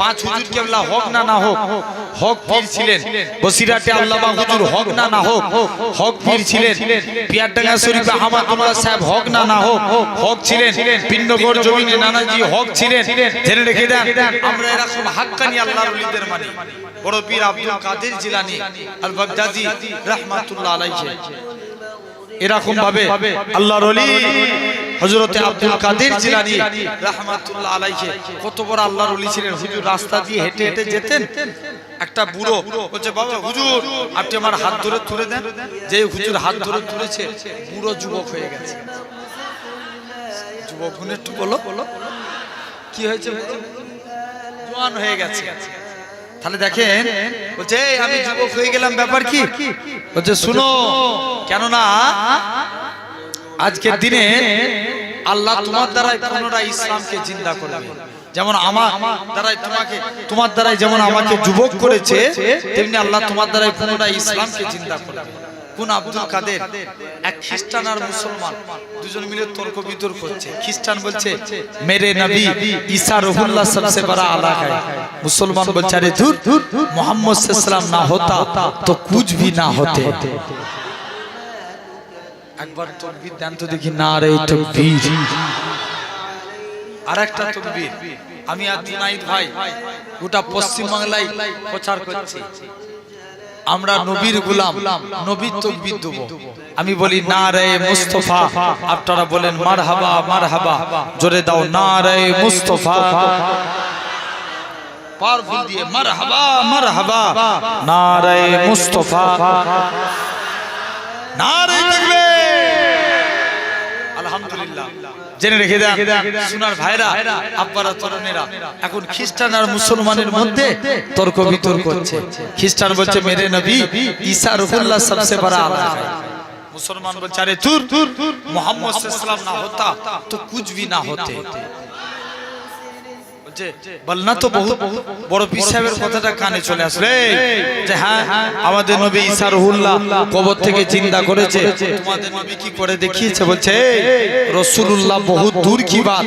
পাঁচ হুজুর কেবলা হোক না হোক, হক পীর ছিলেন। বসিরাটে আল্লামা হুজুর হোক না হোক, হক পীর ছিলেন। পিয়ারডাঙ্গা শরীফে আহমদুল্লাহ সাহেব হোক না হোক, হক ছিলেন। পিন্নগড় জমিনে নানাজি হক ছিলেন। জেনে রেখে দেন, আমরা এরকম হাক্কানি আল্লাহর ওলিদের মানি। বড় পীর আব্দুল কাদের জিলানী আল বাগদাদি রাহমাতুল্লাহ আলাইহি এরকম ভাবে আল্লাহর ওলি হযরতে আব্দুল কাদের জিলানী রাহমাতুল্লাহ আলাইহি কত বড় আল্লাহর ওলি ছিলেন। হুজুর রাস্তা দিয়ে হেঁটে হেঁটে যেতেন, একটা বুড়ো বলছে, বাবা হুজুর আপনি আমার হাত ধরে তুলে দেন। যে হুজুর হাত ধরে তুলেছে, বুড়ো যুবক হয়ে গেছে। যুবক গুণ একটু বলো কি হয়েছে? জওয়ান হয়ে গেছে। তাহলে দেখেন, বলছে আমি যুবক হয়ে গেলাম, ব্যাপার কি? বলছে শুনো, কেননা আজকের দিনে আল্লাহ তোমার দ্বারাই পুনরায় ইসলামকে জিন্দা করবে। যেমন আমার দ্বারাই তোমার দ্বারাই যেমন আমাকে যুবক করেছে, তেমনি আল্লাহ তোমার দ্বারাই পুনরায় ইসলামকে জিন্দা করবে। কোন আব্দুল কাদের? এক খ্রিস্টান আর মুসলমান দুজন মিলে তর্ক বিতর্ক করছে। খ্রিস্টান বলছে মেরে নবী ঈসা রুহুল্লাহ সবসে বড়া আলা है। মুসলমান বলছে আরে ধুর, মোহাম্মদ সাল্লাল্লাহু আলাইহি না होता तो कुछ भी ना होते। একবার তাকবীর দেন তো দেখি, নারে তাকবীর। আরেকটা তাকবীর। আমি আর জুনাইদ ভাই গোটা পশ্চিম বাংলায় প্রচার করছি, আমরা নবীর গোলাম, নবীর তাকবীর দেব। আমি বলি নারে মুস্তাফা, আপনারা বলেন মারহাবা মারহাবা। জোরে দাও নারে মুস্তাফা, পাওয়ারফুল দিয়ে মারহাবা মারহাবা। নারে মুস্তাফা, নারে তাকবীর। আলহামদুলিল্লাহ। জেনে রেখে দেন সোনার ভাইরা, আব্বারা, তরুণেরা, এখন খ্রিস্টান আর মুসলমানের মধ্যে তর্ক বিতর্ক হচ্ছে। খ্রিস্টান বলছে মেরে নবী ঈসা রুহুল্লাহ সবসে বড়া আলা है। মুসলমান বলছে আরে তুর মোহাম্মদ সাল্লাল্লাহু আলাইহি না होता तो कुछ भी ना होते। বলনা তো বহুত বড় পীর সাহেবের কথাটা কানে চলে আসলে যে হ্যাঁ আমাদের নবী ঈসা রুহুল্লাহ কবর থেকে জিন্দা করেছে। তোমাদের নবী কি করে দেখিয়েছে? বলছে রাসূলুল্লাহ বহুত দূর কি বাত,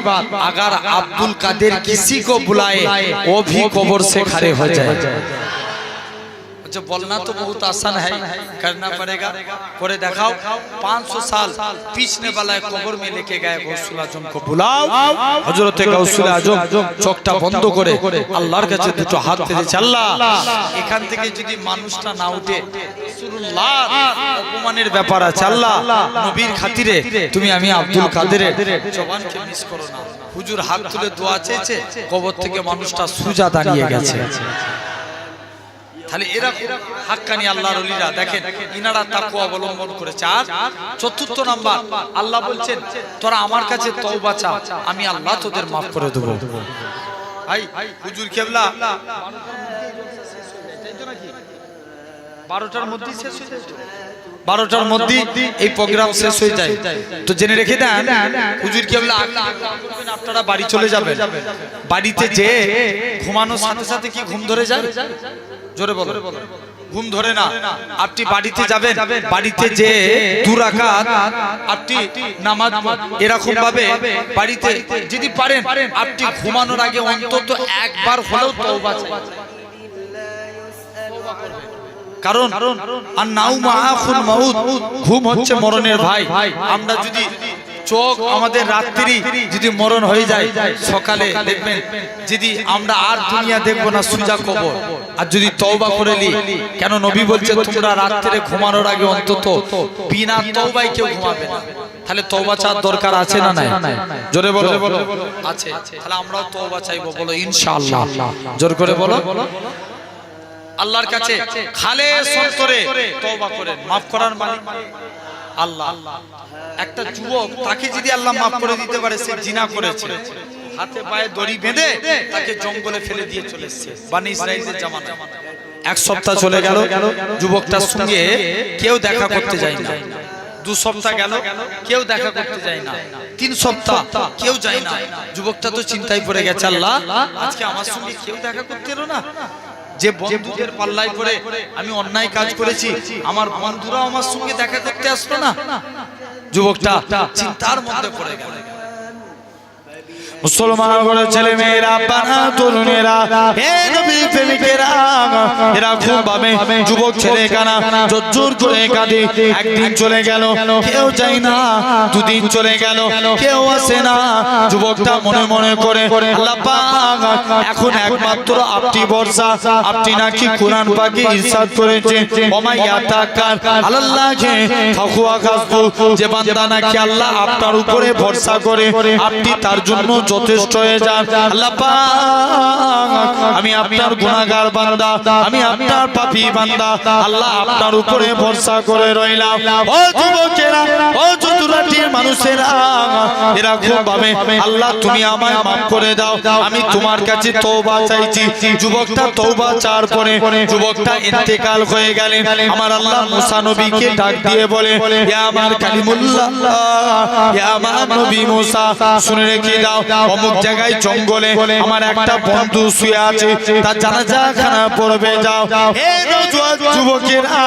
अगर अब्दुल कादिर किसी को बुलाए वो भी कब्र से खड़े हो जाए। जो बोलना तो बहुत आसान है, करना पड़ेगा। করে দেখাও। 500 साल पीछने वाला कब्र में लेके गए गौसुल आजम को बुलाओ। হযরতে গৌসুল আজম চোখটা বন্ধ করে আল্লাহর কাছে দুটো হাত পেতে আল্লাহ, এখান থেকে যদি মানুষটা না উঠে রাসূলুল্লাহ অপমানের ব্যাপার আছে। আল্লাহ নবীর খাতিরে তুমি আমি আব্দুল কাদেরের জবানকে মিস করো না। হুজুর হাত তুলে দোয়া চেয়েছে, কবর থেকে মানুষটা সুজা দাঁড়িয়ে গেছে। তাহলে এরা হাক্কানি আল্লাহর ওলিরা দেখেন, ইনারা তাকওয়া অবলম্বন করেছে। আর চতুর্থ নাম্বার, আল্লাহ বলছেন তোরা আমার কাছে তওবা চা, আমি আল্লাহ তোদের মাফ করে দেব। ভাই হুজুর কেবলা 12টার মধ্যে শেষ হয়ে যায়, 12টার মধ্যে এই প্রোগ্রাম শেষ হয়ে যায়। তো জেনে রেখে দেন হুজুর কেবলা আপনারা বাড়ি চলে যাবেন। বাড়িতে যে ঘুমানোর সাথে সাথে কি ঘুম ধরে যায়? জোরে বলো। ঘুম ধরে না। আপনি বাড়িতে যাবেন, বাড়িতে যে 2 রাকাত আপনি নামাজ এরকম ভাবে বাড়িতে যদি পারেন, আপনি ঘুমানোর আগে অন্তত একবার হলেও তওবা চাই। কারণ আন-নাউমু আখুল মাউত, ঘুম হচ্ছে মরণের ভাই। আমরা যদি চোখ আমাদের রাত্রি যদি মরণ হয়ে যায়, সকালে দেখবেন যদি আমরা আর দুনিয়া দেখবো না, সুজা কবর। আর যদি তওবা করে নি, কেন নবী বলছে তোমরা রাত্রে ঘুমানোর আগে অন্তত বিনা তওবায় কেউ ঘুমাবে না। তাহলে তওবা চাওয়ার দরকার আছে না নাই? জোরে বলো। আছে। তাহলে আমরাও তওবা চাইবো, বলো ইনশাআল্লাহ। জোর করে বলো। আল্লাহর কাছে খালেস অন্তরে তওবা করেন। মাফ করার মালিক আল্লাহ। একটা যুবক, তাকে যদি আল্লাহ মাফ করে দিতে পারে, সে জিনা করেছে, হাতে পায়ে দড়ি বেঁধে তাকে জঙ্গলে ফেলে দিয়ে চলে এসেছে বনি ইসরাইলের জামানায়। 1 সপ্তাহ চলে গেল, যুবকটার সঙ্গে কেউ দেখা করতে যায় না। 2 সপ্তাহ গেল কেউ দেখা করতে যায় না, 3 সপ্তাহ কেউ যায় না। যুবকটা তো চিন্তায় পড়ে গেছে, আল্লাহ আজকে আমার সঙ্গে কেউ দেখা করতে এলো না। যে বন্ধুদের পাল্লায় পড়ে আমি অন্যায় কাজ করেছি, আমার বন্ধুরাও আমার সঙ্গে দেখা করতে আসলো না। যুবকটা চিন্তার মধ্যে পড়ে গেল। মুসলমান ঘরের ছেলে মেয়েরা, বানা তরুণেরা, হে নবীর প্রেমিকেরা, এরা খুব ভাবে যুবক ছেলে কানা জোর করে কাঁদে। একদিন চলে গেল কেউ যায় না, 2 দিন চলে গেল কেউ আসে না। যুবকটা মনে মনে করে, আল্লাহ পাক এখন একমাত্র আপনি ভরসা। আপনি নাকি কোরআন পাকে ইরশাদ করেছেন, ওমা ইয়াতাকাল আলাল্লাহি ফাহুয়া হাসবু, যে বান্দা নাকি আল্লাহ আপনার উপরে ভরসা করে আপনি তার জন্য যথেষ্ট হয়ে যান। আল্লাহ পাক আমি আপনার গুনাহগার বান্দা, আমি আপনার পাপী বান্দা, আল্লাহ আপনার উপরে ভরসা করে রইলাম। ও যুবকেরা, ও চতুরাটির মানুষেরা, এরা খুব ভাবে আল্লাহ তুমি আমায় maaf করে দাও, আমি তোমার কাছে তওবা চাইছি। যুবকটা তওবা চাওয়ার পরে যুবকটা ইন্তেকাল হয়ে গেলেন। আমার আল্লাহ মুসা নবীকে ডাক দিয়ে বলে, ইয়া আমার কালিমুল্লাহ, ইয়া আমার নবী মুসা, শুনে রেখে দাও, অমুক জায়গায় জঙ্গলে আমার একটা বন্ধু শুয়ে আছে, তার জানাজা খানা পড়বে যাও। হে নওজোয়ান যুবকেরা,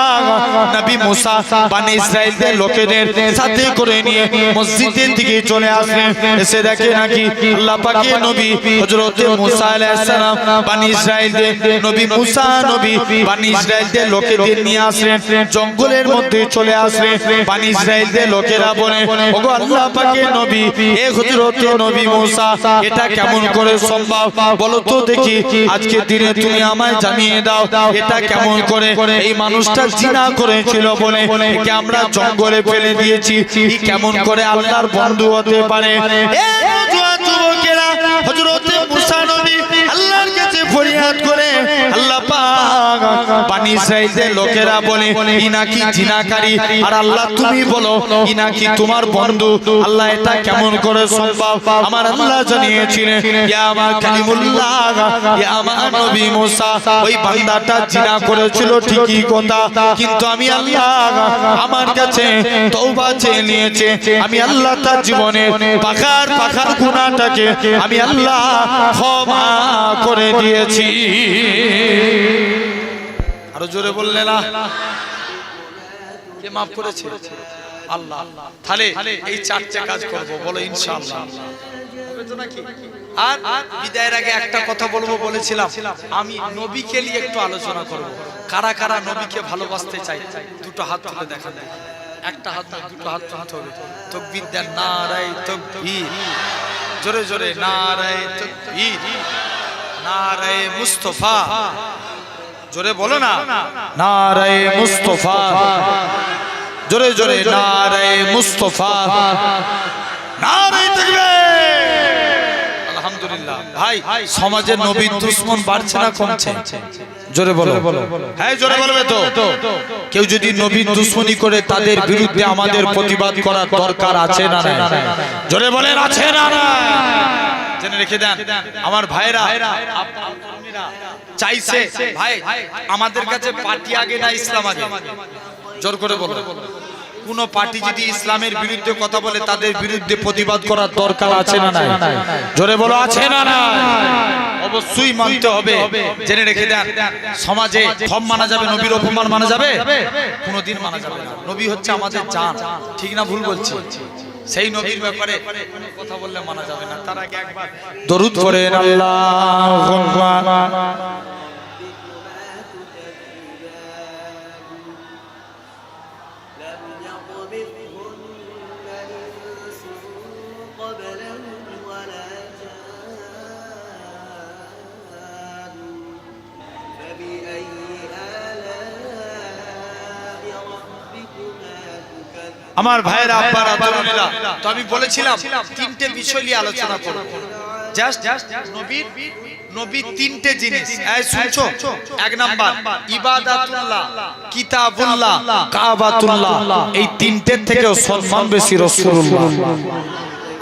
নবী মুসা বনি ইসরাইলদের লোকেদের সাথে করে নিয়ে মসজিদের দিকে চলে আসলেন। এসে দেখে নাকি আল্লাহ পাকের নবী হযরত মুসা আলাইহিস সালাম বনি ইসরাইলদের নবী মুসা নবী বনি ইসরাইলদের লোকেদের নিয়ে আসলেন, জঙ্গলের মধ্যে চলে আসলেন। বনি ইসরাইলদের লোকেরা বলে, ওগো আল্লাহ পাকের নবী, এ হযরত নবী মুসা, এটা কেমন করে সম্ভব বলো তো দেখি, আজকে দিনে তুমি আমায় জানিয়ে দাও এটা কেমন করে। এই মানুষটা জিনা করেছিল বলে একে আমরা জঙ্গলে ফেলে দিয়েছি, এই কেমন করে আল্লাহর বন্ধু হতে পারে? এ যুবকেরা, হযরত মুসা নবী আল্লাহর কাছে ফরিয়াদ করে, আল্লাহ পাক বনি ইসরাইলদের লোকেরা বলে ই নাকি জিনাকারী, আর আল্লাহ তুমি বলো ই নাকি তোমার বন্ধু, আল্লাহ এটা কেমন করে সম্ভব? আমার আল্লাহ জানিয়েছিলেন, ইয়া আমার কালিমুল্লাহ, ইয়া আমার নবী মুসা, ওই বান্দাটা জিনা করেছিল ঠিকই কথা, কিন্তু আমি আল্লাহ আমার কাছে তওবা চেয়ে নিয়েছে, আমি আল্লাহ তার জীবনের পাখার গুনাহটাকে আমি আল্লাহ ক্ষমা করে দিয়েছি। আরো জোরে বললে না, কে maaf করেছে? আল্লাহ। তাহলে এই 4টে কাজ করব, বলো ইনশাআল্লাহ হবে তো নাকি? আর বিদায়ের আগে একটা কথা বলবো বলেছিলাম, আমি নবীকে নিয়ে একটু আলোচনা করব। কারা কারা নবীকে ভালোবাসতে চাই, দুটো হাত তুলে দেখান। একটা হাত না, দুটো হাত তুলতে হবে। তাকবীর দেন, নারায়ে তাকবীর, জোরে জোরে নারায়ে তাকবীর, নারায়ে মুস্তাফা, জোরে বলো না, নারায়ে মুস্তাফা, জোরে জোরে নারায়ে মুস্তাফা, নারায়ে তাকবীর। আলহামদুলিল্লাহ। ভাই, সমাজে নবীর দুশমন বাড়ছে না কমছে? জোরে বলো। হ্যাঁ, জোরে বলবে তো। কেউ যদি নবীর দুশমনি করে তাদের বিরুদ্ধে আমাদের প্রতিবাদ করার দরকার আছে না? জোরে বলেন, আছে না? জেনে রেখে দেন আমার ভাইরা, চাইছে ভাই আমাদের কাছে পার্টি আগে না ইসলাম আগে? জোর করে বলো। কোন পার্টি যদি ইসলামের বিরুদ্ধে কথা বলে তাদের বিরুদ্ধে প্রতিবাদ করার দরকার আছে না? জোরে বলো, আছে না? অবশ্যই মানতে হবে। জেনে রেখে দেন, সমাজে সব মানা যাবে, নবীর অপমান মানা যাবে? কোনোদিন মানা যাবে না। নবী হচ্ছে আমাদের জান, ঠিক না ভুল বলছি? সেই নবীর ব্যাপারে কথা বললে মানা যাবে না। তার আগে একবার দরুদ পড়েন, আল্লাহুম্মা আমার ভাইয়েরা, আব্বারা, তরুণীরা, তো আমি বলেছিলাম 3টে বিষয় নিয়ে আলোচনা করব। জাস্ট নবীর 3টে জিনিস। এই শুনছো? 1 নাম্বার ইবাদাতুল্লাহ, কিতাবুল্লাহ, কাবাতুল্লাহ। এই 3টের থেকে সম্মান বেশি রাসূলুল্লাহ।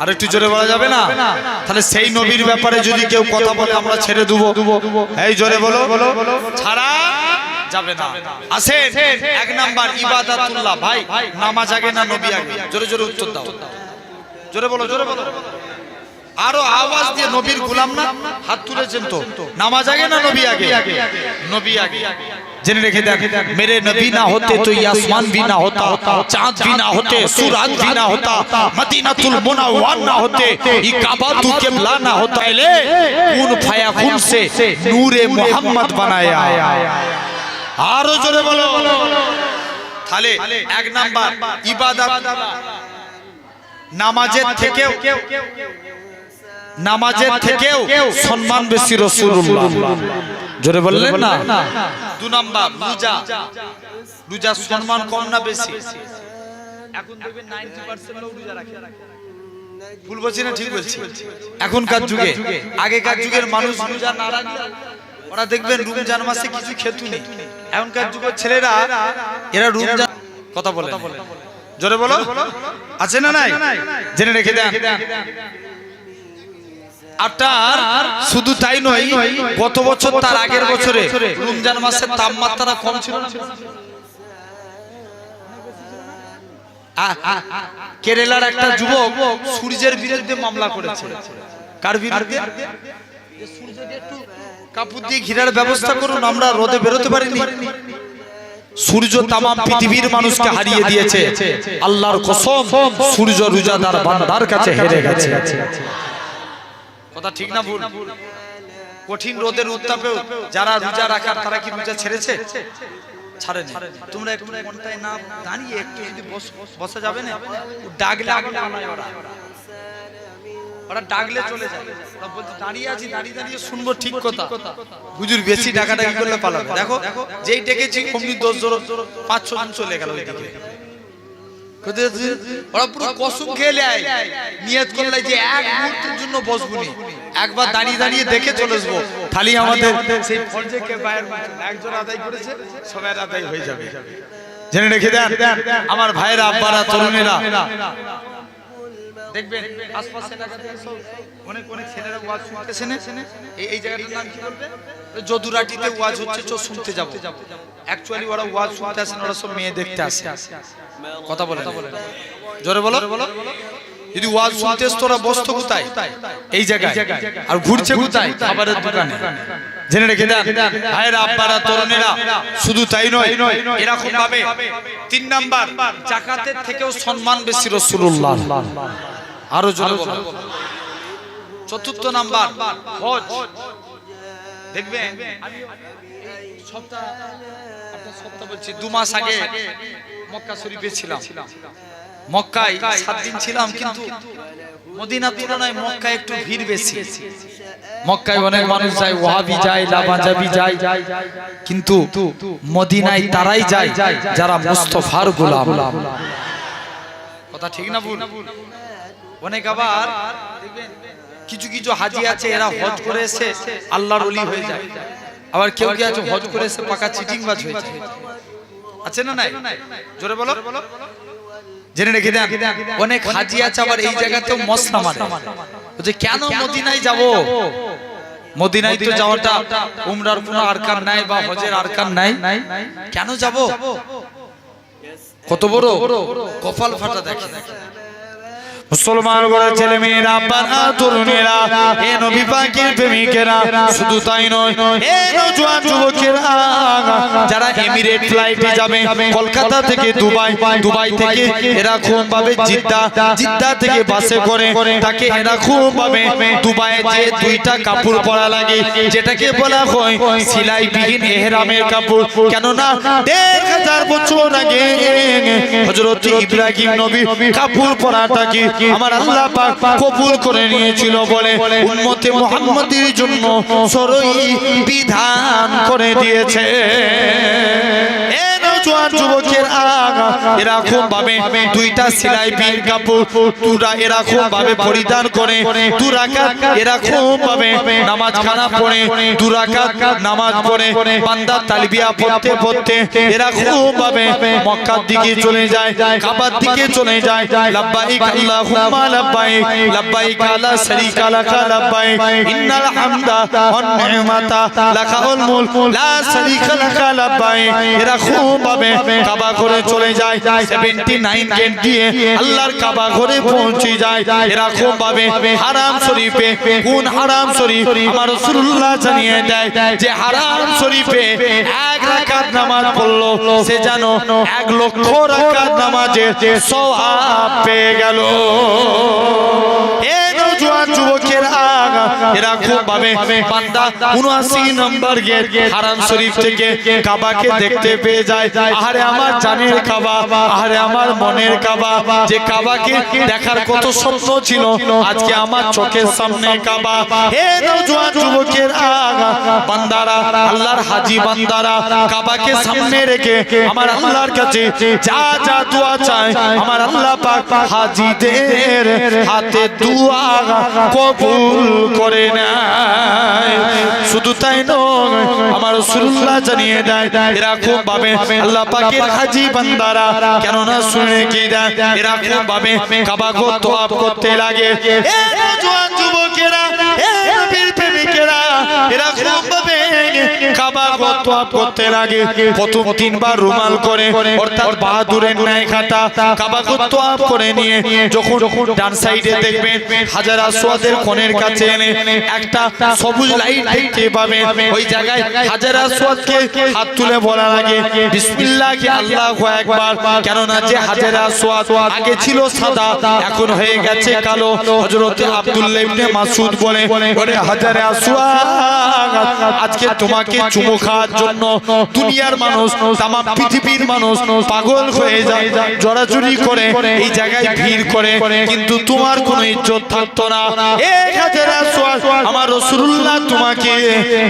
আর একটু জোরে বলা যাবে না? তাহলে সেই নবীর ব্যাপারে যদি কেউ কথা বলে আমরা ছেড়ে দেব? এই জোরে বলো, ছাড়া যাবে না। আসেন, এক নাম্বার ইবাদাতুল্লাহ। ভাই নামাজ আগে না নবী আগে? জোরে জোরে উত্তর দাও, জোরে বলো, জোরে বলো, আরো আওয়াজ দিয়ে। নবীর গোলাম না? হাত তুলেছেন তো। নামাজ আগে না নবী আগে? নবী আগে। জেনে রেখে দেখ, मेरे नबी ना होते तो ये आसमान भी ना होता, चांद भी ना होते, सूरज भी ना होता, मदीनातुल मुनव्वर ना होते, ये काबा तू किबला ना होता। ले कून फयाकुन से नूरे मोहम्मद बनाया। आरो जोरे बोलो। তাহলে এক নাম্বার ইবাদত। নামাজের থেকেও সম্মান বেশি রাসূলুল্লাহ। জোরে বললেন না? দু নাম্বার রোজা। রোজা সম্মান কম না বেশি? এখন দেখবেন 90% লোক রোজা রাখে। ভুল বলছি না ঠিক বলছি? এখনকার যুগে, আগেকার যুগের মানুষ রোজা না রাখলে ওরা দেখবেন রমজান মাসে কিছু খেত না। এখনকার যুগের ছেলেরা এরা রমজান কথা বলে। জোরে বলো, আছে না নাই? জেনে রেখে দেন। আপনার শুধু তাই নয়, গত বছর তার আগের বছরে রমজান মাসের তাপমাত্রা কম ছিল না? কেরালার একটা যুবক সূর্যের বিরুদ্ধে মামলা করেছে। কার বিরুদ্ধে? সূর্যকে একটু কাপড় দিয়ে ঘিরার ব্যবস্থা করুন, আমরা রোদে বেরোতে পারিনি। সূর্য তামাম পৃথিবীর মানুষকে হারিয়ে দিয়েছে। আল্লাহর কসম, সূর্য রোজাদার বান্দার কাছে হেরে গেছে। কথা ঠিক না ভুল? কঠিন রোদের উত্তাপেও যারা রোজা রাখার তারা কি রোজা ছেড়েছে? ছাড়েনি। তোমরা একটু ঘন্টায় না দাঁড়িয়ে একটু যদি বসা যাবে না? ডাকলে ওরা ডাকলে চলে যায়। ওরা বলছে দাঁড়িয়ে আছি, দাঁড়িয়ে দাঁড়িয়ে শুনবো, ঠিক কথা। হুজুর বেশি ডাকাডাকি করলে পালাবে। দেখো যেই ডেকেছি অমনি 10 জন 5-6 জন চলে গেল ওইদিকে। ওরা পুরো কসম খেয়ে নেয়, নিয়ত করলে যে এক মুহূর্তের জন্য বসবো নি, একবার দাঁড়িয়ে দাঁড়িয়ে দেখে চলে আসবো। খালি আমাদের সেই ফরজে কে বায়ের একজন আদায় করেছে, সবাই আদায় হয়ে যাবে। জেনে রেখে দেন আমার ভাইরা, আব্বারা, তরুণেরা, দেখবেন আশপাশে এলাকাতে সব অনেক অনেক ছেলেরা ওয়াজ শুনতেছে না। এই জায়গাটার নাম কি বলবে? যদুরাটিতে ওয়াজ হচ্ছে, চো শুনতে যাব। অ্যাকচুয়ালি ওরা ওয়াজ শুনতে আসে না, ওরা সব মেয়ে দেখতে আসে। কথা বলে জোরে বলো। যদি ওয়াজ শুনতে আসতো ওরা বসতো কোথায়? এই জায়গায়। আর ঘুরছে কোথায়? খাবারের দোকানে। জেনে রেখে দেন ভাইরা, আব্বারা, তরুণেরা, শুধু তাই নয়, এরকম ভাবে 3 নাম্বার যাকাতের থেকেও সম্মান বেশি রাসূলুল্লাহ। আরো জোরে বলো। 4র্থ নাম্বার হজ। দেখবেন আমি সপ্তাহ 2 মাস আগে মক্কা শরীফে ছিলাম। মক্কায় 7 দিন ছিলাম, কিন্তু মদিনার তুলনায় মক্কায় একটু ভিড় বেশি। মক্কায় অনেক মানুষ যায়, ওয়াহাবি যায়, লাভাজাবি যায়, কিন্তু মদিনায় তারাই যায় যারা মুস্তাফার গোলাম। কথা ঠিক না ভুল? অনেক আবার কিছু কিছু হাজি আছে, এরা হজ করে এসে আল্লাহর ওলি হয়ে যায়। আবার কেউ কি আছে হজ করে এসে পাকা চিটিংবাজ হয়ে যায়। আছে না নাই? জোরে বলো। জেনে রেখে দেন অনেক হাজি আছে আবার এই জায়গাতেও মশলা মারে, যে কেন মদিনায় যাব? মদিনায় তো যাওয়াটা উমরার কোনো আরকান নাই বা হজের আরকান নাই, কেন যাব? কত বড় কপাল ফাটা দেখে। মুসলমান ঘরের ছেলে মেয়েরা, আব্বারা, তরুণেরা, হে নবী পাকের প্রেমিকেরা, শুধু তাই নয়, হে নওজোয়ান যুবকেরা, যারা এমিরেট ফ্লাইটে যাবে কলকাতা থেকে দুবাই, দুবাই থেকে এরকম ভাবে জিদ্দা, জিদ্দা থেকে বাসে করে তাকে এরকম ভাবে দুবাইয়ে যে 2টা কাপড় পরা লাগে, যেটাকে বলা হয় সেলাইবিহীন ইহরামের কাপড়। কেননা 1000 বছর আগে হযরত ইব্রাহিম নবী কাপড় পরাটাকে আমার আল্লাহ পাক কবুল করে নিয়েছিল বলে উম্মতে মুহাম্মাদের জন্য শরঈ বিধান করে দিয়েছে। এ নওজোয়ান নওজোয়ান যুবকের আগা এরকম ভাবে দুইটা সেলাই বীর কাপড় তুরা এরকম ভাবে পরিধান করে দু রাকাত এরকম ভাবে নামাজ খানা পড়ে দু রাকাত নামাজ পড়ে বান্দা তালবিয়া পড়তে পড়তে এরকম ভাবে মক্কার দিকে চলে যায় কাবার দিকে চলে যায় লাব্বাইক আল্লাহুম্মা লাব্বাইক লাব্বাইক লা শারীকা লাকা লাব্বাইক ইন্নাল হামদা ওয়ান নি'মাতা লাকাল মুলক লা শারীকা লাকা লাব্বাইক এরকম ভাবে কাবা ঘরে চলে যায় 79 গেট দিয়ে আল্লাহর কাবা ঘরে পৌঁছে যায় এরকম ভাবে হারাম শরীফে কোন হারাম শরীফ আমার রাসূলুল্লাহ জানিয়ে দেয় যে হারাম শরীফে এক রাকাত নামাজ পড়লো সে জানো 1 লক্ষ রাকাত নামাজের সওয়াব পেয়ে গেল। এ নওজোয়ান যুবকের আগা এরকম ভাবে বান্দা 79 নম্বর গেট হারাম শরীফ থেকে কাবাকে দেখতে পেয়ে যায়। আরে আমার জানের কাবা, আরে আমার মনের কাবা, যে কাবাকে দেখার কত স্বপ্ন ছিল আজকে আমার চোখের সামনে কাবা। হে নওজোয়ান যুবকের আগা বান্দারা আল্লাহর হাজী বান্দারা কাবাকে সামনে রেখে আমার আল্লাহর কাছে যা যা দোয়া চায় আমার আল্লাহ পাক হাজীদের হাতে দোয়া কবুল করে নেয়। শুধু তাই নয় আমার রাসূলুল্লাহ জানিয়ে দেয় এরকম ভাবে আল্লাহ পাকের হাজী বান্দারা কেন না শুনে কি দেয় এরকম ভাবে কাবাকে তওয়াফ করতে লাগে। এ নওজোয়ান যুবকেরা, এ নবীর প্রেমিকেরা এরকম ভাবে কাবাকে তওয়াফ করতে লাগে। প্রথম 3 বার রুমাল করে অর্থাৎ বাহাদুরের ন্যায় কাটা কাবাকে তওয়াফ করে নিয়ে যখন ডান সাইডে দেখবেন হাজার আসওয়াদের কোণের কাছে এনে একটা সবুজ লাইট দেখতে পাবেন, ওই জায়গায় হাজার আসওয়াদকে হাত তুলে বলা লাগে বিসমিল্লাহ আল্লাহু আকবার। কেন না যে হাজার আসওয়াদ আগে ছিল সাদা এখন হয়ে গেছে কালো। হযরত আব্দুল্লাহ ইবনে মাসউদ বলে ওরে হাজার আসওয়াদ আজকে তোমাকে চুমু খাওয়ার জন্য দুনিয়ার মানুষ তাম পৃথিবীর মানুষ পাগল হয়ে যায়, জড়াজড়ি করে এই জায়গায় ভিড় করে, কিন্তু তোমার কোনো ইজ্জত থাকতো না। এক হাজার আসওয়াদ আমার রাসূলুল্লাহ তোমাকে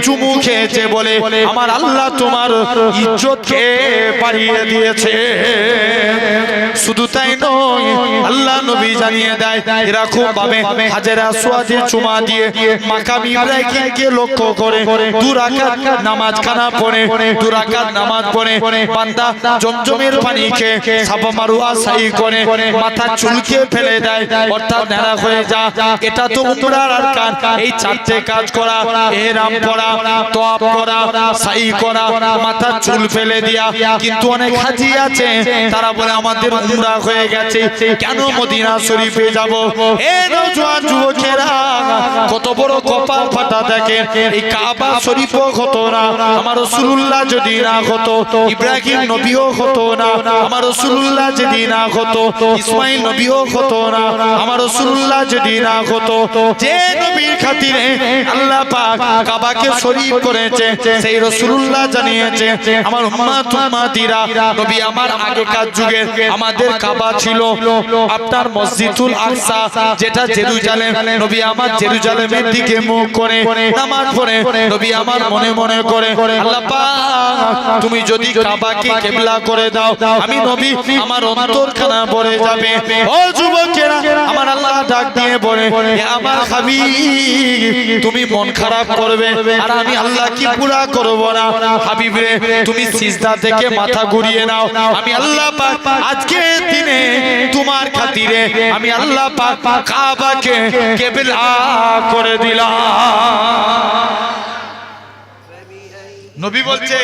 চুমু খেয়েছে বলে আমার আল্লাহ তোমার ইজ্জতকে বাড়িয়ে দিয়েছে। শুধু তাই নয় আল্লাহ নবী জানিয়ে দেয় এরকম ভাবে হাজার আসওয়াদে চুমা দিয়ে মাকাম ইব্রাহিমকে লক্ষ্য করে 2 রাকাত নামাজ খানা পড়ে 2 রাকাত নামাজ পড়ে বান্দা জমজমের পানি খেয়ে সাফা মারওয়া সাই করে মাথা চুলকে ফেলে দেয় অর্থাৎ নেড়া হয়ে যা। এটা তো উমরার আরকান। এই 4টে কাজ করা, ইহরাম পরা, তওয়াফ করা, সাই করা, মাথা চুল ফেলে দেয়া। কিন্তু অনেক হাজী আছে তারা বলে আমাদের উমরা হয়ে গেছে কেন মদিনা শরীফে যাব। এ নওজোয়ান যুবকেরা কত বড় কপাল ফাটা দেখেন, এই কাবা শরীফও হতো না আমার রাসূলুল্লাহ যদি না হতো, ইব্রাহিম নবীও হতো না আমার রাসূলুল্লাহ যদি না হতো, ইসমাইল নবীও হতো না আমার রাসূলুল্লাহ যদি না হতো। যে নবীর খাতিরে আল্লাহ পাক কাবাকে শরীফ করেছে সেই রাসূলুল্লাহ জানিয়েছে আমার উম্মত উম্মতিরা নবী আমার আগেকার যুগে আমাদের কাবা ছিল আপনার মসজিদুল আকসা যেটা জেরুজালেম, নবী আমার জেরুজালেমের দিকে মুখ করে নামাজ পড়ে নবী আমার মনে মনে করে আল্লাহ পাক তুমি যদি কাবাকে কিবলা করে দাও আমি নবী আমার অন্তরখানা ভরে যাবে। ও যুবকেরা আমার আল্লাহ ডাক দিয়ে বলে হে আমার হাবিব তুমি মন খারাপ করবে আর আমি আল্লাহ কি পুরা করব না। হাবিব রে তুমি সিজদা থেকে মাথা ঘুরিয়ে নাও, আমি আল্লাহ পাক আজকে দিনে তোমার খাতিরে আমি আল্লাহ পাক কাবাকে কিবলা করে দিলাম। নবী বলছে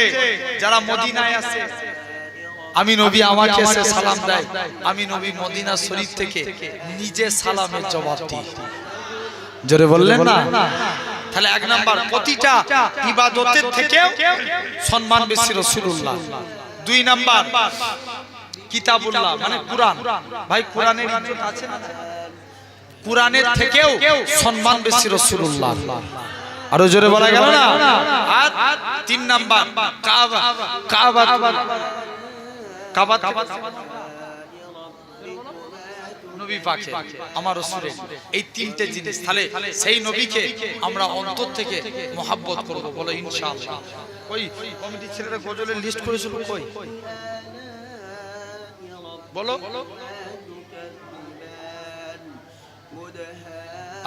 যারা মদিনায় আসে আমি নবী আমাকে এসে সালাম দেয়, আমি নবী মদিনা শরীফ থেকে নিজে সালামের জবাব দিই। জোরে বললেন না? তাহলে 1 নাম্বার প্রতিটা ইবাদতের থেকে সম্মান বেশি রাসূলুল্লাহ। 2 নাম্বার কিতাবুল্লাহ মানে কুরআন। ভাই কুরআনের ইজ্জত আছে না? কুরআনের থেকেও সম্মান বেশি রাসূলুল্লাহ। আরো জোরে বলা গেল না? আর 3 নাম্বার কাবা। কাবা কাবা নবী পাকের আমার রাসূলের এই 3টে জিনিস, তাহলে সেই নবীকে আমরা অন্তর থেকে মহব্বত করব, বলো ইনশাআল্লাহ। কই কমিটির ছেলেরা গজলের লিস্ট করেছিল কই বলো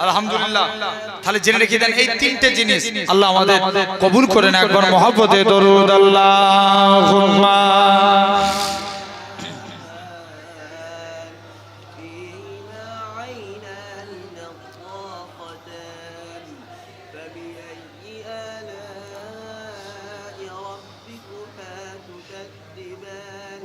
আলহামদুলিল্লাহ তাহলে জেনে রেখে দেন এই তিনটে জিনিস আল্লাহ আমাদের কবুল করেন একবার মহব্বতে দরুদ আল্লাহুম্মা فيهما عينان نضاختان فبأي آلاء ربكما تكذبان